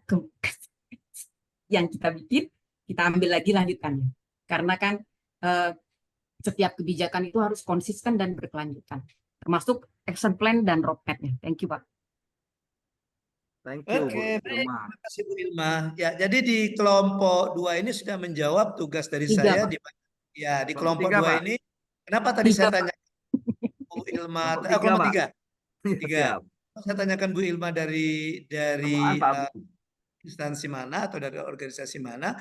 yang kita bikin, kita ambil lagi lanjutannya. Karena kan setiap kebijakan itu harus konsisten dan berkelanjutan. Termasuk action plan dan roadmap-nya. Thank you, Pak. Thank you, Oke, Bu baik. Ilma. Terima kasih Bu Ilma. Ya, jadi di kelompok 2 ini sudah menjawab tugas dari 3, saya Pak. di kelompok 3, 2 Pak. ini. Kenapa tadi 3, saya Pak. tanya Bu Ilma, Kelompok 3, kelompok Pak. 3. Siap. Saya tanyakan Bu Ilma dari Apaan, Pak? instansi mana atau dari organisasi mana,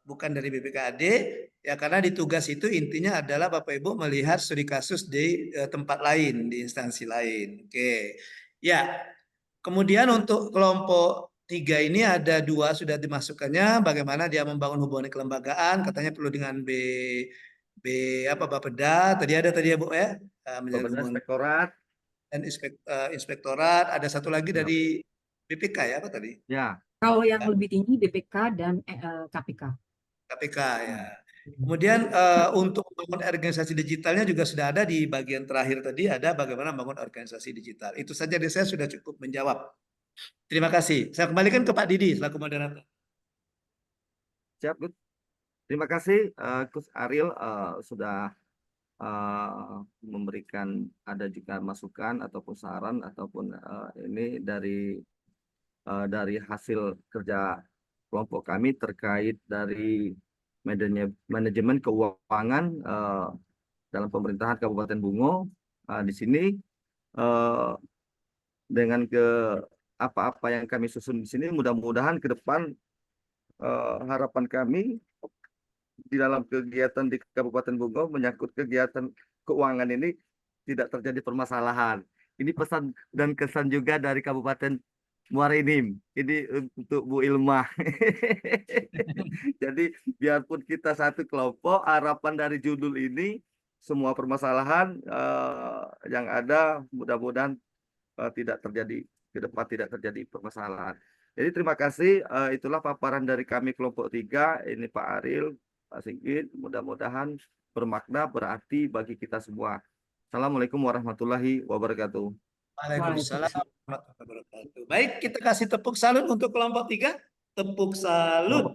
bukan dari BPKAD, ya karena di tugas itu intinya adalah Bapak Ibu melihat studi kasus di tempat lain, di instansi lain. Oke, ya. Kemudian untuk kelompok 3 ini ada 2 sudah dimasukkannya, bagaimana dia membangun hubungan kelembagaan, katanya perlu dengan Bapeda, tadi ya Bu ya, menjalin hubungan Inspektorat. dan inspektorat, ada satu lagi Ya. dari BPK ya apa tadi? Ya. Kalau yang lebih tinggi BPK dan KPK. KPK ya. Kemudian untuk membangun organisasi digitalnya juga sudah ada di bagian terakhir tadi, ada bagaimana membangun organisasi digital. Itu saja dari saya sudah cukup menjawab. Terima kasih. Saya kembalikan ke Pak Didi selaku moderator. Siap, Gus. Terima kasih Gus Ariel sudah memberikan ada juga masukan ataupun saran ataupun ini dari hasil kerja kelompok kami terkait dari manajemen keuangan dalam pemerintahan Kabupaten Bungo. Di sini dengan apa-apa yang kami susun di sini, mudah-mudahan ke depan harapan kami di dalam kegiatan di Kabupaten Bungo menyangkut kegiatan keuangan ini tidak terjadi permasalahan. Ini pesan dan kesan juga dari Kabupaten Muarinim. Ini untuk Bu Ilmah. Jadi biarpun kita satu kelompok, harapan dari judul ini semua permasalahan yang ada mudah-mudahan tidak terjadi ke depan, tidak terjadi permasalahan. Jadi terima kasih. Itulah paparan dari kami kelompok 3. Ini Pak Aril, Pak Sigit. Mudah-mudahan bermakna, berarti bagi kita semua. Assalamualaikum warahmatullahi wabarakatuh. Waalaikumsalam warahmatullahi wabarakatuh. Baik, kita kasih tepuk salut untuk kelompok 3. Tepuk salut.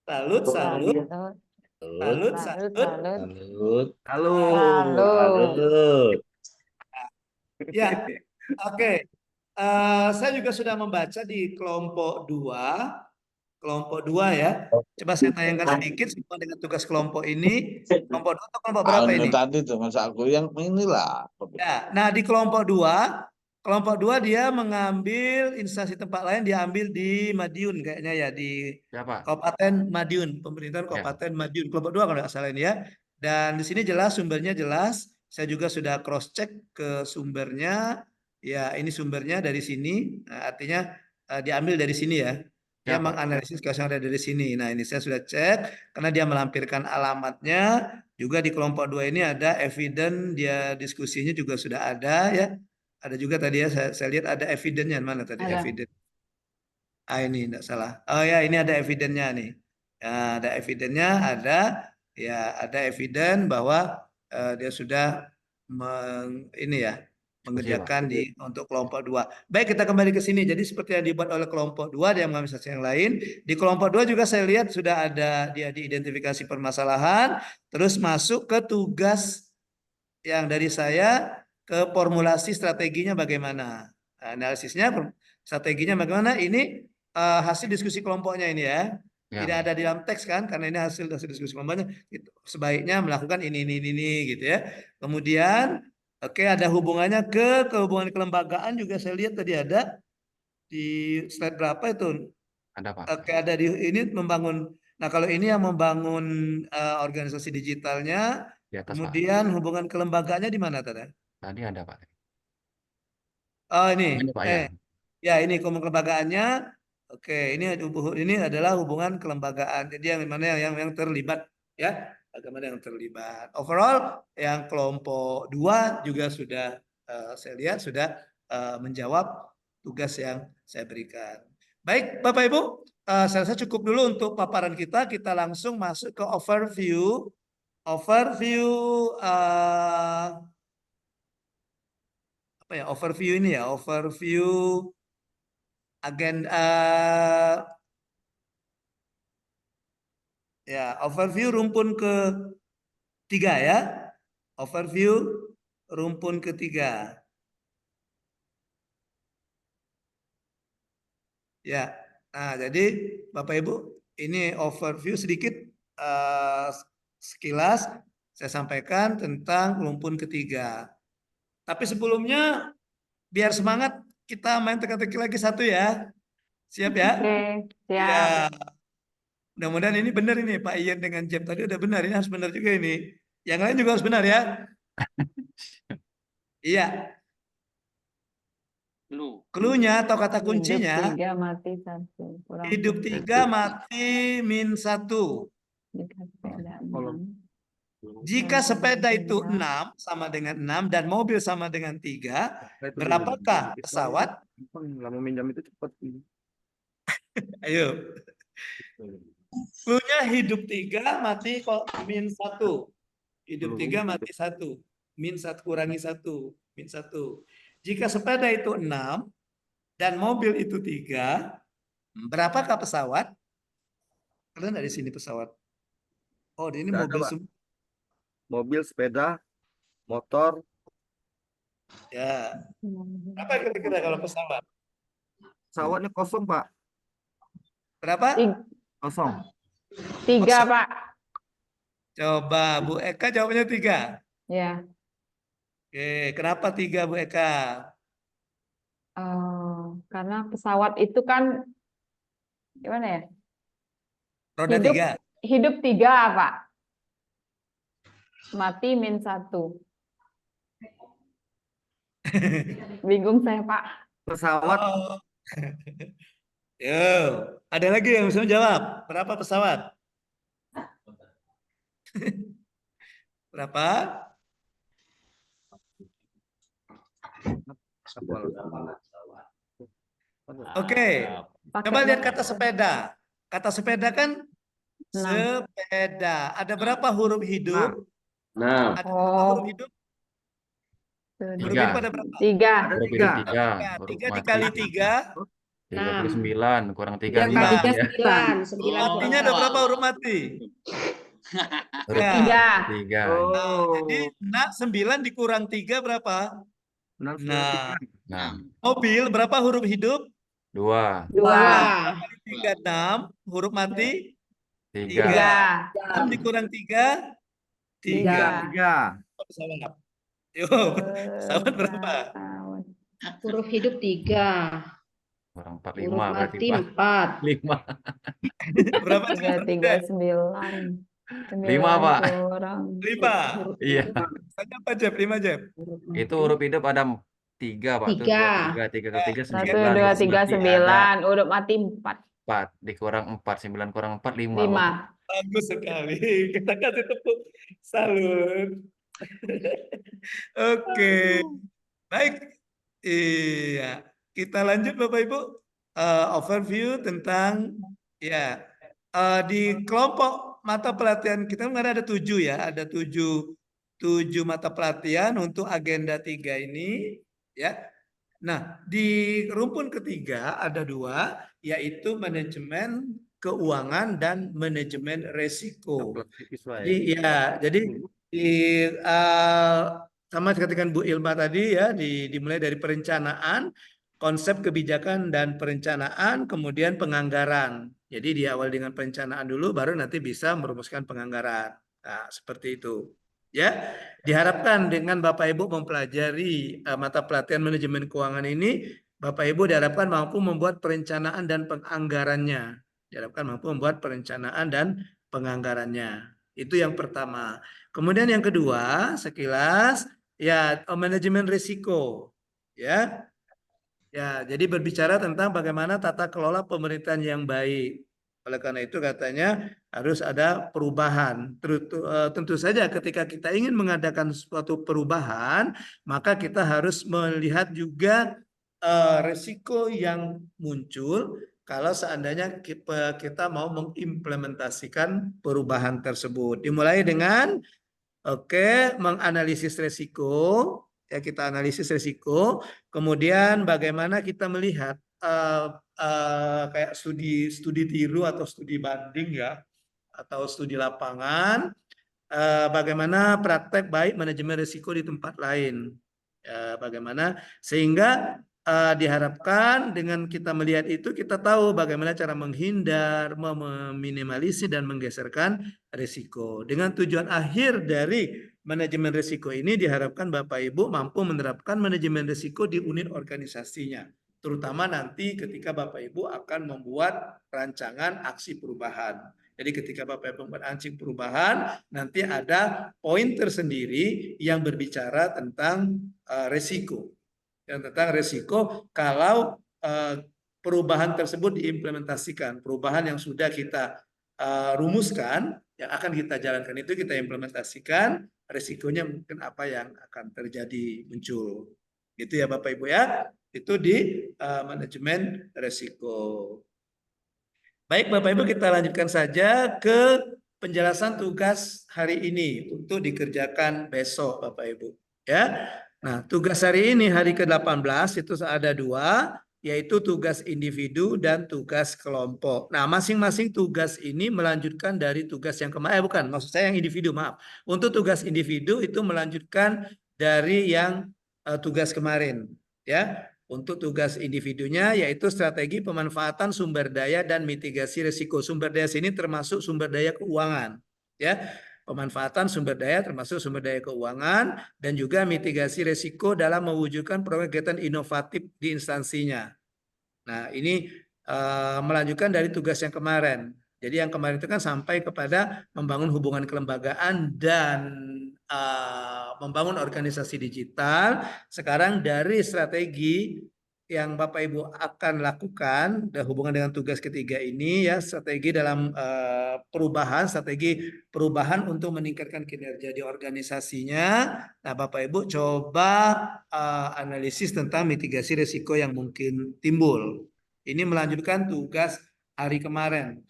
Salut, salut. Salut, salut. Salut. Halo. Salut. Ya, oke. Saya juga sudah membaca di kelompok 2. Kelompok 2 ya. Coba saya tayangkan sedikit semua dengan tugas kelompok ini. Kelompok 2 atau kelompok berapa ini? Tadi tuh masa aku yang inilah. Ya, nah di kelompok 2 dia mengambil instansi tempat lain, dia ambil di Madiun kayaknya ya, di Siapa? Kabupaten Madiun, pemerintahan Ya. Kabupaten Madiun. Kelompok 2 kalau nggak salah ini ya. Dan di sini jelas sumbernya jelas. Saya juga sudah cross check ke sumbernya. Ya, ini sumbernya dari sini. Nah, artinya diambil dari sini ya. Dia Siapa? menganalisis kasus yang ada dari sini. Nah, ini saya sudah cek karena dia melampirkan alamatnya. Juga di kelompok 2 ini ada evidence, dia diskusinya juga sudah ada ya. Ada juga tadi ya, saya lihat ada evidence-nya. Mana tadi Ada. evidence? Ini enggak salah. Oh ya, ini ada evidence-nya nih. Ya, ada evidence-nya, ada evidence bahwa dia sudah ini ya, mengerjakan untuk kelompok 2. Baik, kita kembali ke sini. Jadi seperti yang dibuat oleh kelompok 2, dia mengambil saksi yang lain. Di kelompok 2 juga saya lihat sudah ada dia diidentifikasi permasalahan, terus masuk ke tugas yang dari saya ke formulasi strateginya bagaimana. Analisisnya, strateginya bagaimana, ini hasil diskusi kelompoknya ini ya. Ya. Tidak ada di dalam teks kan, karena ini hasil diskusi kelompoknya. Sebaiknya melakukan ini gitu ya. Kemudian oke, ada hubungannya ke hubungan kelembagaan juga saya lihat tadi ada di slide berapa itu? Ada Pak. Oke, ada di ini membangun. Nah, kalau ini yang membangun organisasi digitalnya, Di atas Pak. kemudian hubungan kelembagaannya di mana tadi? Tadi ada Pak. Oh, ini. Ini Pak ya. Ya, ini hubungan kelembagaannya. Oke, ini adalah hubungan kelembagaan. Jadi yang mana yang terlibat ya, bagaimana yang terlibat. Overall, yang kelompok 2 juga sudah saya lihat sudah menjawab tugas yang saya berikan. Baik, Bapak Ibu, saya rasa cukup dulu untuk paparan kita. Kita langsung masuk ke overview. Apa ya? Overview ini ya, overview agenda ya, overview rumpun ketiga ya. Overview rumpun ketiga. Ya. Nah, jadi Bapak Ibu, ini overview sedikit sekilas saya sampaikan tentang rumpun ketiga. Tapi sebelumnya biar semangat kita main teka-teki lagi satu ya. Siap ya? Oke, siap. Ya. Mudah-mudahan ini benar ini Pak Ian dengan Jeb tadi udah benar, ini harus benar juga ini. Yang lain juga harus benar ya. Iya. Clue-nya atau kata kuncinya. Hidup 3 mati 1. Kurang Hidup 3 mati min 1. jika sepeda 6. Jika sepeda itu 6 sama dengan 6 dan mobil sama dengan 3, berapakah pesawat? Lama minjam itu cepat. Ayo. Clue-nya hidup 3 mati kok min 1. Hidup 3 mati 1. Min 1 kurangi 1. Min 1. Jika sepeda itu 6 dan mobil itu 3, berapakah pesawat? Kalian dari sini pesawat. Oh, ini Nggak ada, mobil Pak. semua. Mobil, sepeda, motor. Ya. Apa kira-kira kalau pesawat? Pesawatnya kosong, Pak. Berapa? Kosong. 3, Pak. Coba Bu Eka jawabnya 3. Ya. Oke, kenapa 3 Bu Eka? Karena pesawat itu kan gimana ya? Roda 3. Hidup 3, Pak. Mati min 1. Bingung saya, Pak. Pesawat Yo, ada lagi yang bisa menjawab? Berapa pesawat? Berapa? Oke, coba lihat kata sepeda. Kata sepeda kan 6. sepeda. Ada berapa huruf hidup? Nah, Ada berapa huruf hidup? Huruf hidup 3. ada berapa? 3. Ada Huruf 3. hidup 3. Tiga. Huruf Tiga mati dikali 3. 39 kurang 3 3 Tiga 5 kali ya. 9. 9 Matinya ada berapa huruf mati? Huruf Ya. 3. Jadi Oh, 9 dikurang 3 berapa? 6, 9, Nah, 6. mobil berapa huruf hidup? 2. 2. 2. Kali 3 6, huruf mati 3. 3. 6 dikurang 3 3. 3. Pesawat. Yo, pesawat berapa? Huruf hidup 3. Kurang 4 Huruf 5 berarti mati Pak. 4. 5. Berapa? 3, 3, 9. 5 Pak. kurang 5. Iya. Tanya apa, Jeb? 5, Jeb. Itu huruf hidup ada 3 Pak. Tuh 3. 3 kali 3 1, 9. 2, Huruf 3, mati ada 9. Huruf mati 4. 4. Dikurang 4. 9 kurang 4 5 Pak. 5. Bagus sekali. Kita kasih tepuk salut. Oke. Baik. Iya. Kita lanjut Bapak Ibu. Overview tentang ya di kelompok mata pelatihan kita kan ada 7 ya. Ada 7 mata pelatihan untuk agenda 3 ini ya. Nah, di rumpun ketiga ada 2, yaitu manajemen keuangan dan manajemen resiko. Jadi ya, jadi sama seperti kan Bu Ilma tadi ya, dimulai dari perencanaan, konsep kebijakan dan perencanaan, kemudian penganggaran. Jadi diawali dengan perencanaan dulu, baru nanti bisa merumuskan penganggaran. Nah, seperti itu. Ya, diharapkan dengan Bapak Ibu mempelajari mata pelatihan manajemen keuangan ini, Bapak Ibu diharapkan mampu membuat perencanaan dan penganggarannya. Diharapkan mampu membuat perencanaan dan penganggarannya. Itu yang pertama. Kemudian yang kedua, sekilas ya manajemen risiko. Ya. Ya, jadi berbicara tentang bagaimana tata kelola pemerintahan yang baik. Oleh karena itu katanya harus ada perubahan. Tentu saja ketika kita ingin mengadakan suatu perubahan, maka kita harus melihat juga risiko yang muncul kalau seandainya kita mau mengimplementasikan perubahan tersebut. Dimulai dengan menganalisis risiko, ya kita analisis risiko, kemudian bagaimana kita melihat kayak studi tiru atau studi banding ya, atau studi lapangan, bagaimana praktek baik manajemen risiko di tempat lain, bagaimana sehingga diharapkan dengan kita melihat itu kita tahu bagaimana cara menghindar, meminimalisir dan menggeserkan risiko. Dengan tujuan akhir dari manajemen risiko ini diharapkan Bapak Ibu mampu menerapkan manajemen risiko di unit organisasinya. Terutama nanti ketika Bapak Ibu akan membuat rancangan aksi perubahan. Jadi ketika Bapak Ibu membuat aksi perubahan, nanti ada poin tersendiri yang berbicara tentang risiko. Yang tentang risiko kalau perubahan tersebut diimplementasikan. Perubahan yang sudah kita rumuskan, yang akan kita jalankan itu kita implementasikan, risikonya mungkin apa yang akan terjadi muncul. Gitu ya Bapak Ibu ya. Itu di manajemen risiko. Baik Bapak Ibu, kita lanjutkan saja ke penjelasan tugas hari ini untuk dikerjakan besok Bapak Ibu. Ya. Nah, tugas hari ini hari ke-18 itu ada 2, yaitu tugas individu dan tugas kelompok. Nah, masing-masing tugas ini melanjutkan dari tugas yang kemarin, bukan, maksud saya yang individu, maaf. Untuk tugas individu itu melanjutkan dari yang tugas kemarin, ya. Untuk tugas individunya yaitu strategi pemanfaatan sumber daya dan mitigasi risiko. Sumber daya sini termasuk sumber daya keuangan, ya. Pemanfaatan sumber daya termasuk sumber daya keuangan dan juga mitigasi risiko dalam mewujudkan program kegiatan inovatif di instansinya. Nah, ini melanjutkan dari tugas yang kemarin. Jadi yang kemarin itu kan sampai kepada membangun hubungan kelembagaan dan membangun organisasi digital. Sekarang dari strategi yang Bapak Ibu akan lakukan dan hubungan dengan tugas ketiga ini ya, strategi dalam strategi perubahan untuk meningkatkan kinerja di organisasinya. Nah, Bapak Ibu coba analisis tentang mitigasi risiko yang mungkin timbul. Ini melanjutkan tugas hari kemarin,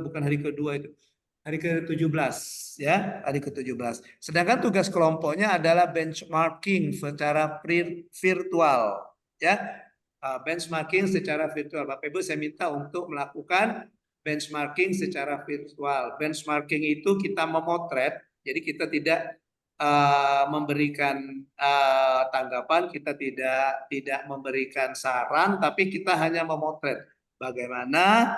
bukan hari kedua itu. Hari ke-17 ya, hari ke-17. Sedangkan tugas kelompoknya adalah benchmarking secara virtual ya. Benchmarking secara virtual. Bapak Ibu saya minta untuk melakukan benchmarking secara virtual. Benchmarking itu kita memotret, jadi kita tidak memberikan tanggapan, kita tidak memberikan saran, tapi kita hanya memotret bagaimana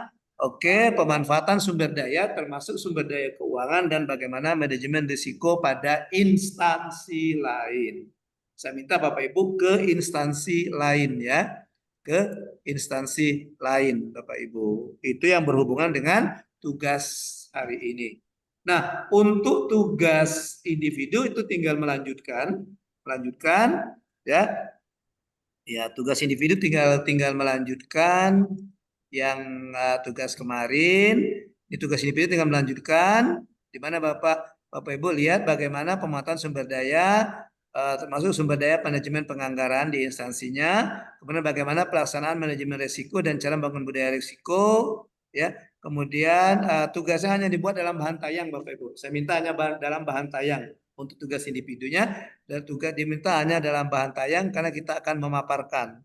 pemanfaatan sumber daya termasuk sumber daya keuangan dan bagaimana manajemen risiko pada instansi lain. Saya minta Bapak Ibu ke instansi lain ya, ke instansi lain Bapak Ibu. Itu yang berhubungan dengan tugas hari ini. Nah, untuk tugas individu itu tinggal melanjutkan ya. Ya, tugas individu tinggal melanjutkan yang tugas kemarin. Di tugas individu tinggal melanjutkan di mana Bapak Ibu lihat bagaimana pemetaan sumber daya termasuk sumber daya manajemen penganggaran di instansinya, kemudian bagaimana pelaksanaan manajemen risiko dan cara membangun budaya risiko ya. Kemudian tugasnya hanya dibuat dalam bahan tayang Bapak Ibu. Saya minta hanya dalam bahan tayang untuk tugas individunya, dan tugas diminta hanya dalam bahan tayang karena kita akan memaparkan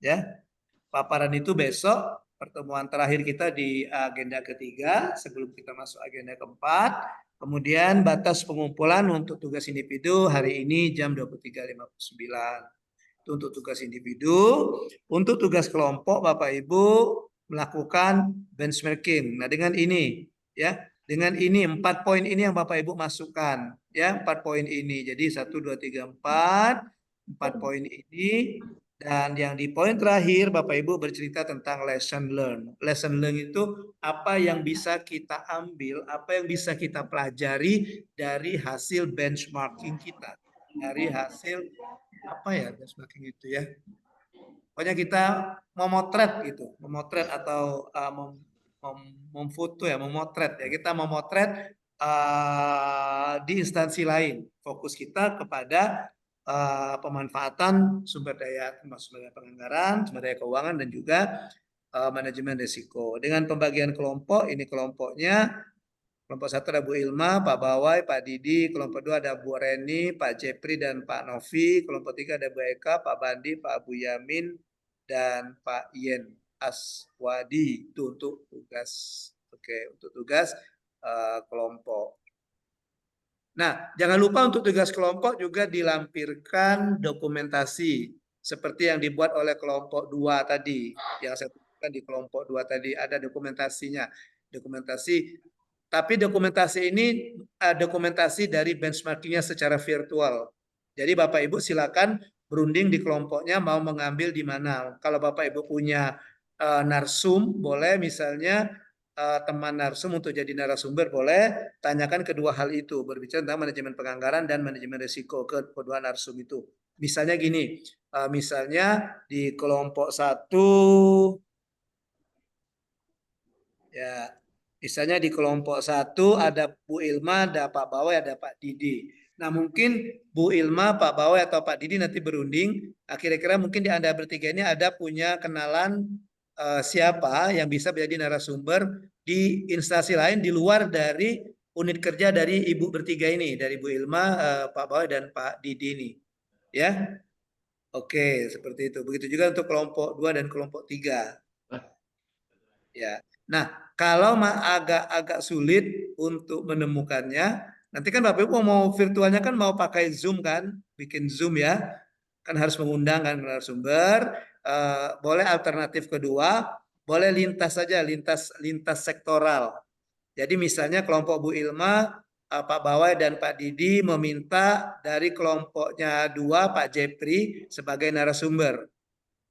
ya. Paparan itu besok, pertemuan terakhir kita di agenda ketiga sebelum kita masuk agenda keempat. Kemudian batas pengumpulan untuk tugas individu hari ini jam 23.59. Itu untuk tugas individu. Untuk tugas kelompok Bapak Ibu melakukan benchmarking. Nah, dengan ini ya, dengan ini 4 poin ini yang Bapak Ibu masukkan ya, 4 poin ini. Jadi 1 2 3 4 poin ini. Dan yang di poin terakhir Bapak Ibu bercerita tentang lesson learn. Lesson learn itu apa yang bisa kita ambil, apa yang bisa kita pelajari dari hasil benchmarking kita. Dari hasil benchmarking itu ya. Pokoknya kita memotret gitu, memotret atau memfoto ya, memotret ya. Kita memotret di instansi lain. Fokus kita kepada pemanfaatan sumber daya, termasuk sumber daya penganggaran, sumber daya keuangan, dan juga manajemen risiko. Dengan pembagian kelompok, ini kelompoknya, kelompok 1 ada Bu Ilma, Pak Bawai, Pak Didi, kelompok 2 ada Bu Reni, Pak Jepri, dan Pak Novi, kelompok 3 ada Bu Eka, Pak Bandi, Pak Abu Yamin, dan Pak Yen Aswadi. Itu untuk tugas, untuk tugas kelompok. Nah, jangan lupa untuk tugas kelompok juga dilampirkan dokumentasi seperti yang dibuat oleh kelompok 2 tadi. Yang saya tunjukkan di kelompok 2 tadi ada dokumentasinya. Tapi dokumentasi ini dokumentasi dari benchmarkingnya secara virtual. Jadi Bapak Ibu silakan berunding di kelompoknya mau mengambil di mana. Kalau Bapak Ibu punya narsum, boleh misalnya teman narsum untuk jadi narasumber, boleh tanyakan kedua hal itu, berbicara tentang manajemen penganggaran dan manajemen risiko ke kedua narsum itu. Misalnya gini, misalnya di kelompok 1 ya, misalnya di kelompok 1 ada Bu Ilma, ada Pak Bawai, ada Pak Didi. Nah, mungkin Bu Ilma, Pak Bawai, atau Pak Didi nanti berunding. Kira-kira mungkin di Anda bertiga ini ada punya kenalan siapa yang bisa menjadi narasumber di instansi lain di luar dari unit kerja dari Ibu bertiga ini, dari Bu Ilma, Pak Bawai, dan Pak Didi ini. Ya. Oke, seperti itu. Begitu juga untuk kelompok 2 dan kelompok 3. Ya. Nah, kalau agak sulit untuk menemukannya, nanti kan Bapak Ibu mau virtualnya kan mau pakai Zoom kan, bikin Zoom ya, kan harus mengundang kan narasumber. Boleh alternatif kedua, boleh lintas saja, lintas sektoral. Jadi misalnya kelompok Bu Ilma, Pak Bawai, dan Pak Didi meminta dari kelompoknya 2 Pak Jepri sebagai narasumber.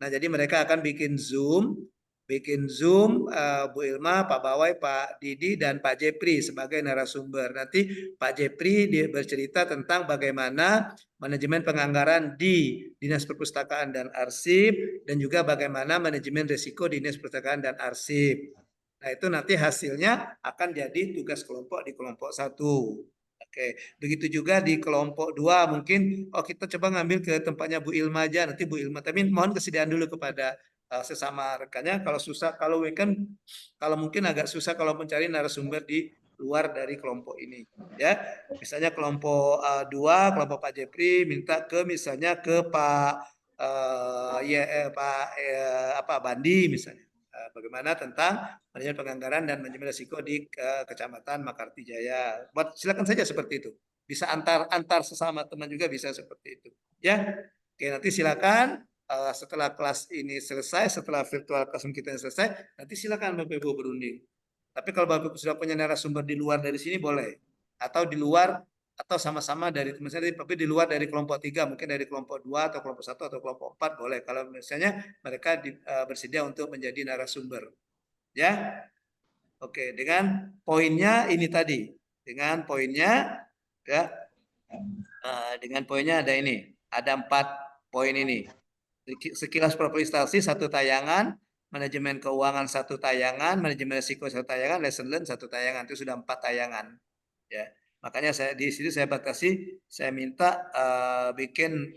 Nah, jadi mereka akan bikin Zoom bikin Zoom Bu Ilma, Pak Bawai, Pak Didi, dan Pak Jepri sebagai narasumber. Nanti Pak Jepri dia bercerita tentang bagaimana manajemen penganggaran di Dinas Perpustakaan dan Arsip, dan juga bagaimana manajemen risiko di Dinas Perpustakaan dan Arsip. Nah, itu nanti hasilnya akan jadi tugas kelompok di kelompok 1. Oke, begitu juga di kelompok 2 mungkin kita coba ngambil ke tempatnya Bu Ilma aja, nanti Bu Ilma, tapi mohon kesediaan dulu kepada sesama rekannya, kalau susah, kalau weekend, kalau mungkin agak susah kalau mencari narasumber di luar dari kelompok ini, ya. Misalnya kelompok 2, kelompok Pak Jepri minta ke misalnya ke Pak Bandi misalnya. Bagaimana tentang manajemen penganggaran dan manajemen risiko di Kecamatan Makarti Jaya. Silakan saja seperti itu. Bisa antar sesama teman juga bisa seperti itu. Ya, oke, nanti silakan setelah kelas ini selesai, setelah virtual classroom kita selesai, nanti silakan Bapak Ibu berunding. Tapi kalau Bapak Ibu sudah punya narasumber di luar dari sini boleh, atau di luar atau sama-sama dari misalnya tapi di luar dari kelompok 3, mungkin dari kelompok 2 atau kelompok 1 atau kelompok 4 boleh kalau misalnya mereka bersedia untuk menjadi narasumber. Ya. Oke, dengan poinnya ini tadi. Dengan poinnya ya. Dengan poinnya ada ini. Ada 4 poin ini. Sekilas profilistasi 1 tayangan, manajemen keuangan 1 tayangan, manajemen risiko 1 tayangan, lesson learn 1 tayangan. Itu sudah 4 tayangan. Ya. Makanya saya di sini saya batasi, saya minta bikin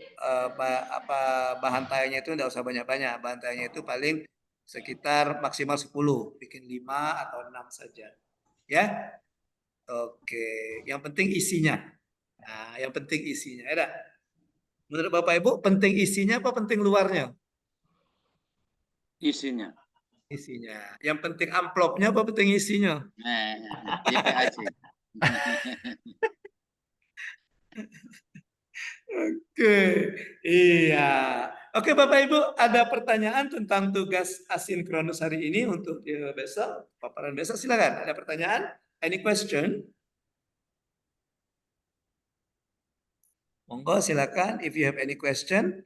bahan tayangnya itu tidak usah banyak-banyak, bahan tayangnya itu paling sekitar maksimal 10, bikin 5 atau 6 saja, ya. Oke, yang penting isinya. Nah, yang penting isinya, ya. Menurut Bapak Ibu, penting isinya apa penting luarnya? Isinya. Isinya. Yang penting amplopnya apa penting isinya? YPAC. Oke, iya. Oke, Bapak Ibu, ada pertanyaan tentang tugas asinkronus hari ini untuk besok, paparan besok, silakan. Ada pertanyaan? Any question? Monggo, silakan. If you have any question.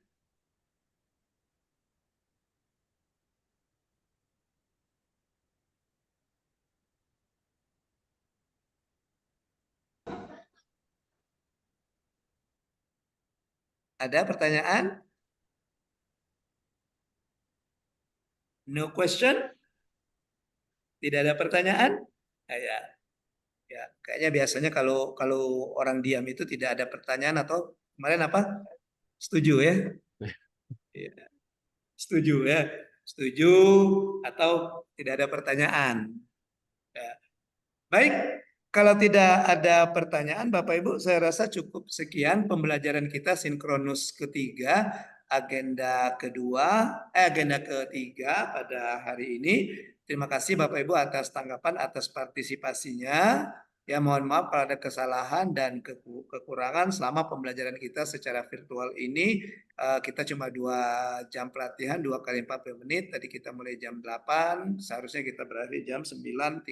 Ada pertanyaan? No question? Tidak ada pertanyaan? Ya, kayaknya biasanya kalau orang diam itu tidak ada pertanyaan atau kemarin apa? Setuju ya? Ya. Setuju ya? Setuju atau tidak ada pertanyaan? Ya. Baik, kalau tidak ada pertanyaan Bapak Ibu, saya rasa cukup sekian pembelajaran kita sinkronus ketiga, agenda ketiga pada hari ini. Terima kasih Bapak Ibu atas tanggapan, atas partisipasinya. Ya, mohon maaf kalau ada kesalahan dan kekurangan selama pembelajaran kita secara virtual ini. Kita cuma 2 jam pelatihan, 2 kali 40 menit. Tadi kita mulai jam 8, seharusnya kita berakhir jam 9.30.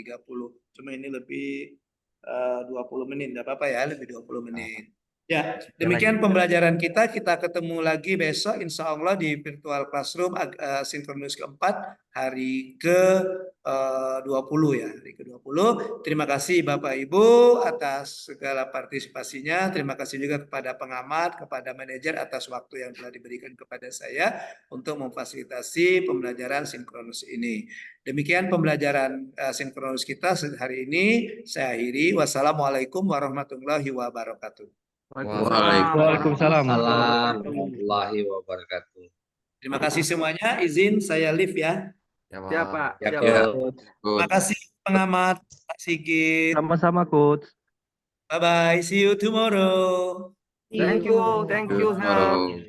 Cuma ini lebih 20 menit, tidak apa-apa ya, lebih 20 menit. Ya, demikian pembelajaran kita. Kita ketemu lagi besok insya Allah di virtual classroom sinkronus keempat hari ke-20 ya, hari ke-20. Terima kasih Bapak Ibu atas segala partisipasinya. Terima kasih juga kepada pengamat, kepada manajer atas waktu yang telah diberikan kepada saya untuk memfasilitasi pembelajaran sinkronus ini. Demikian pembelajaran sinkronus kita hari ini. Saya akhiri. Wassalamualaikum warahmatullahi wabarakatuh. Waalaikumsalam warahmatullahi wabarakatuh. Terima kasih semuanya. Izin saya live ya. Ya, Pak. Ya, Terima kasih pengamat Pak Sigit. Sama-sama, Coach. Bye bye. See you tomorrow. Thank you, sir.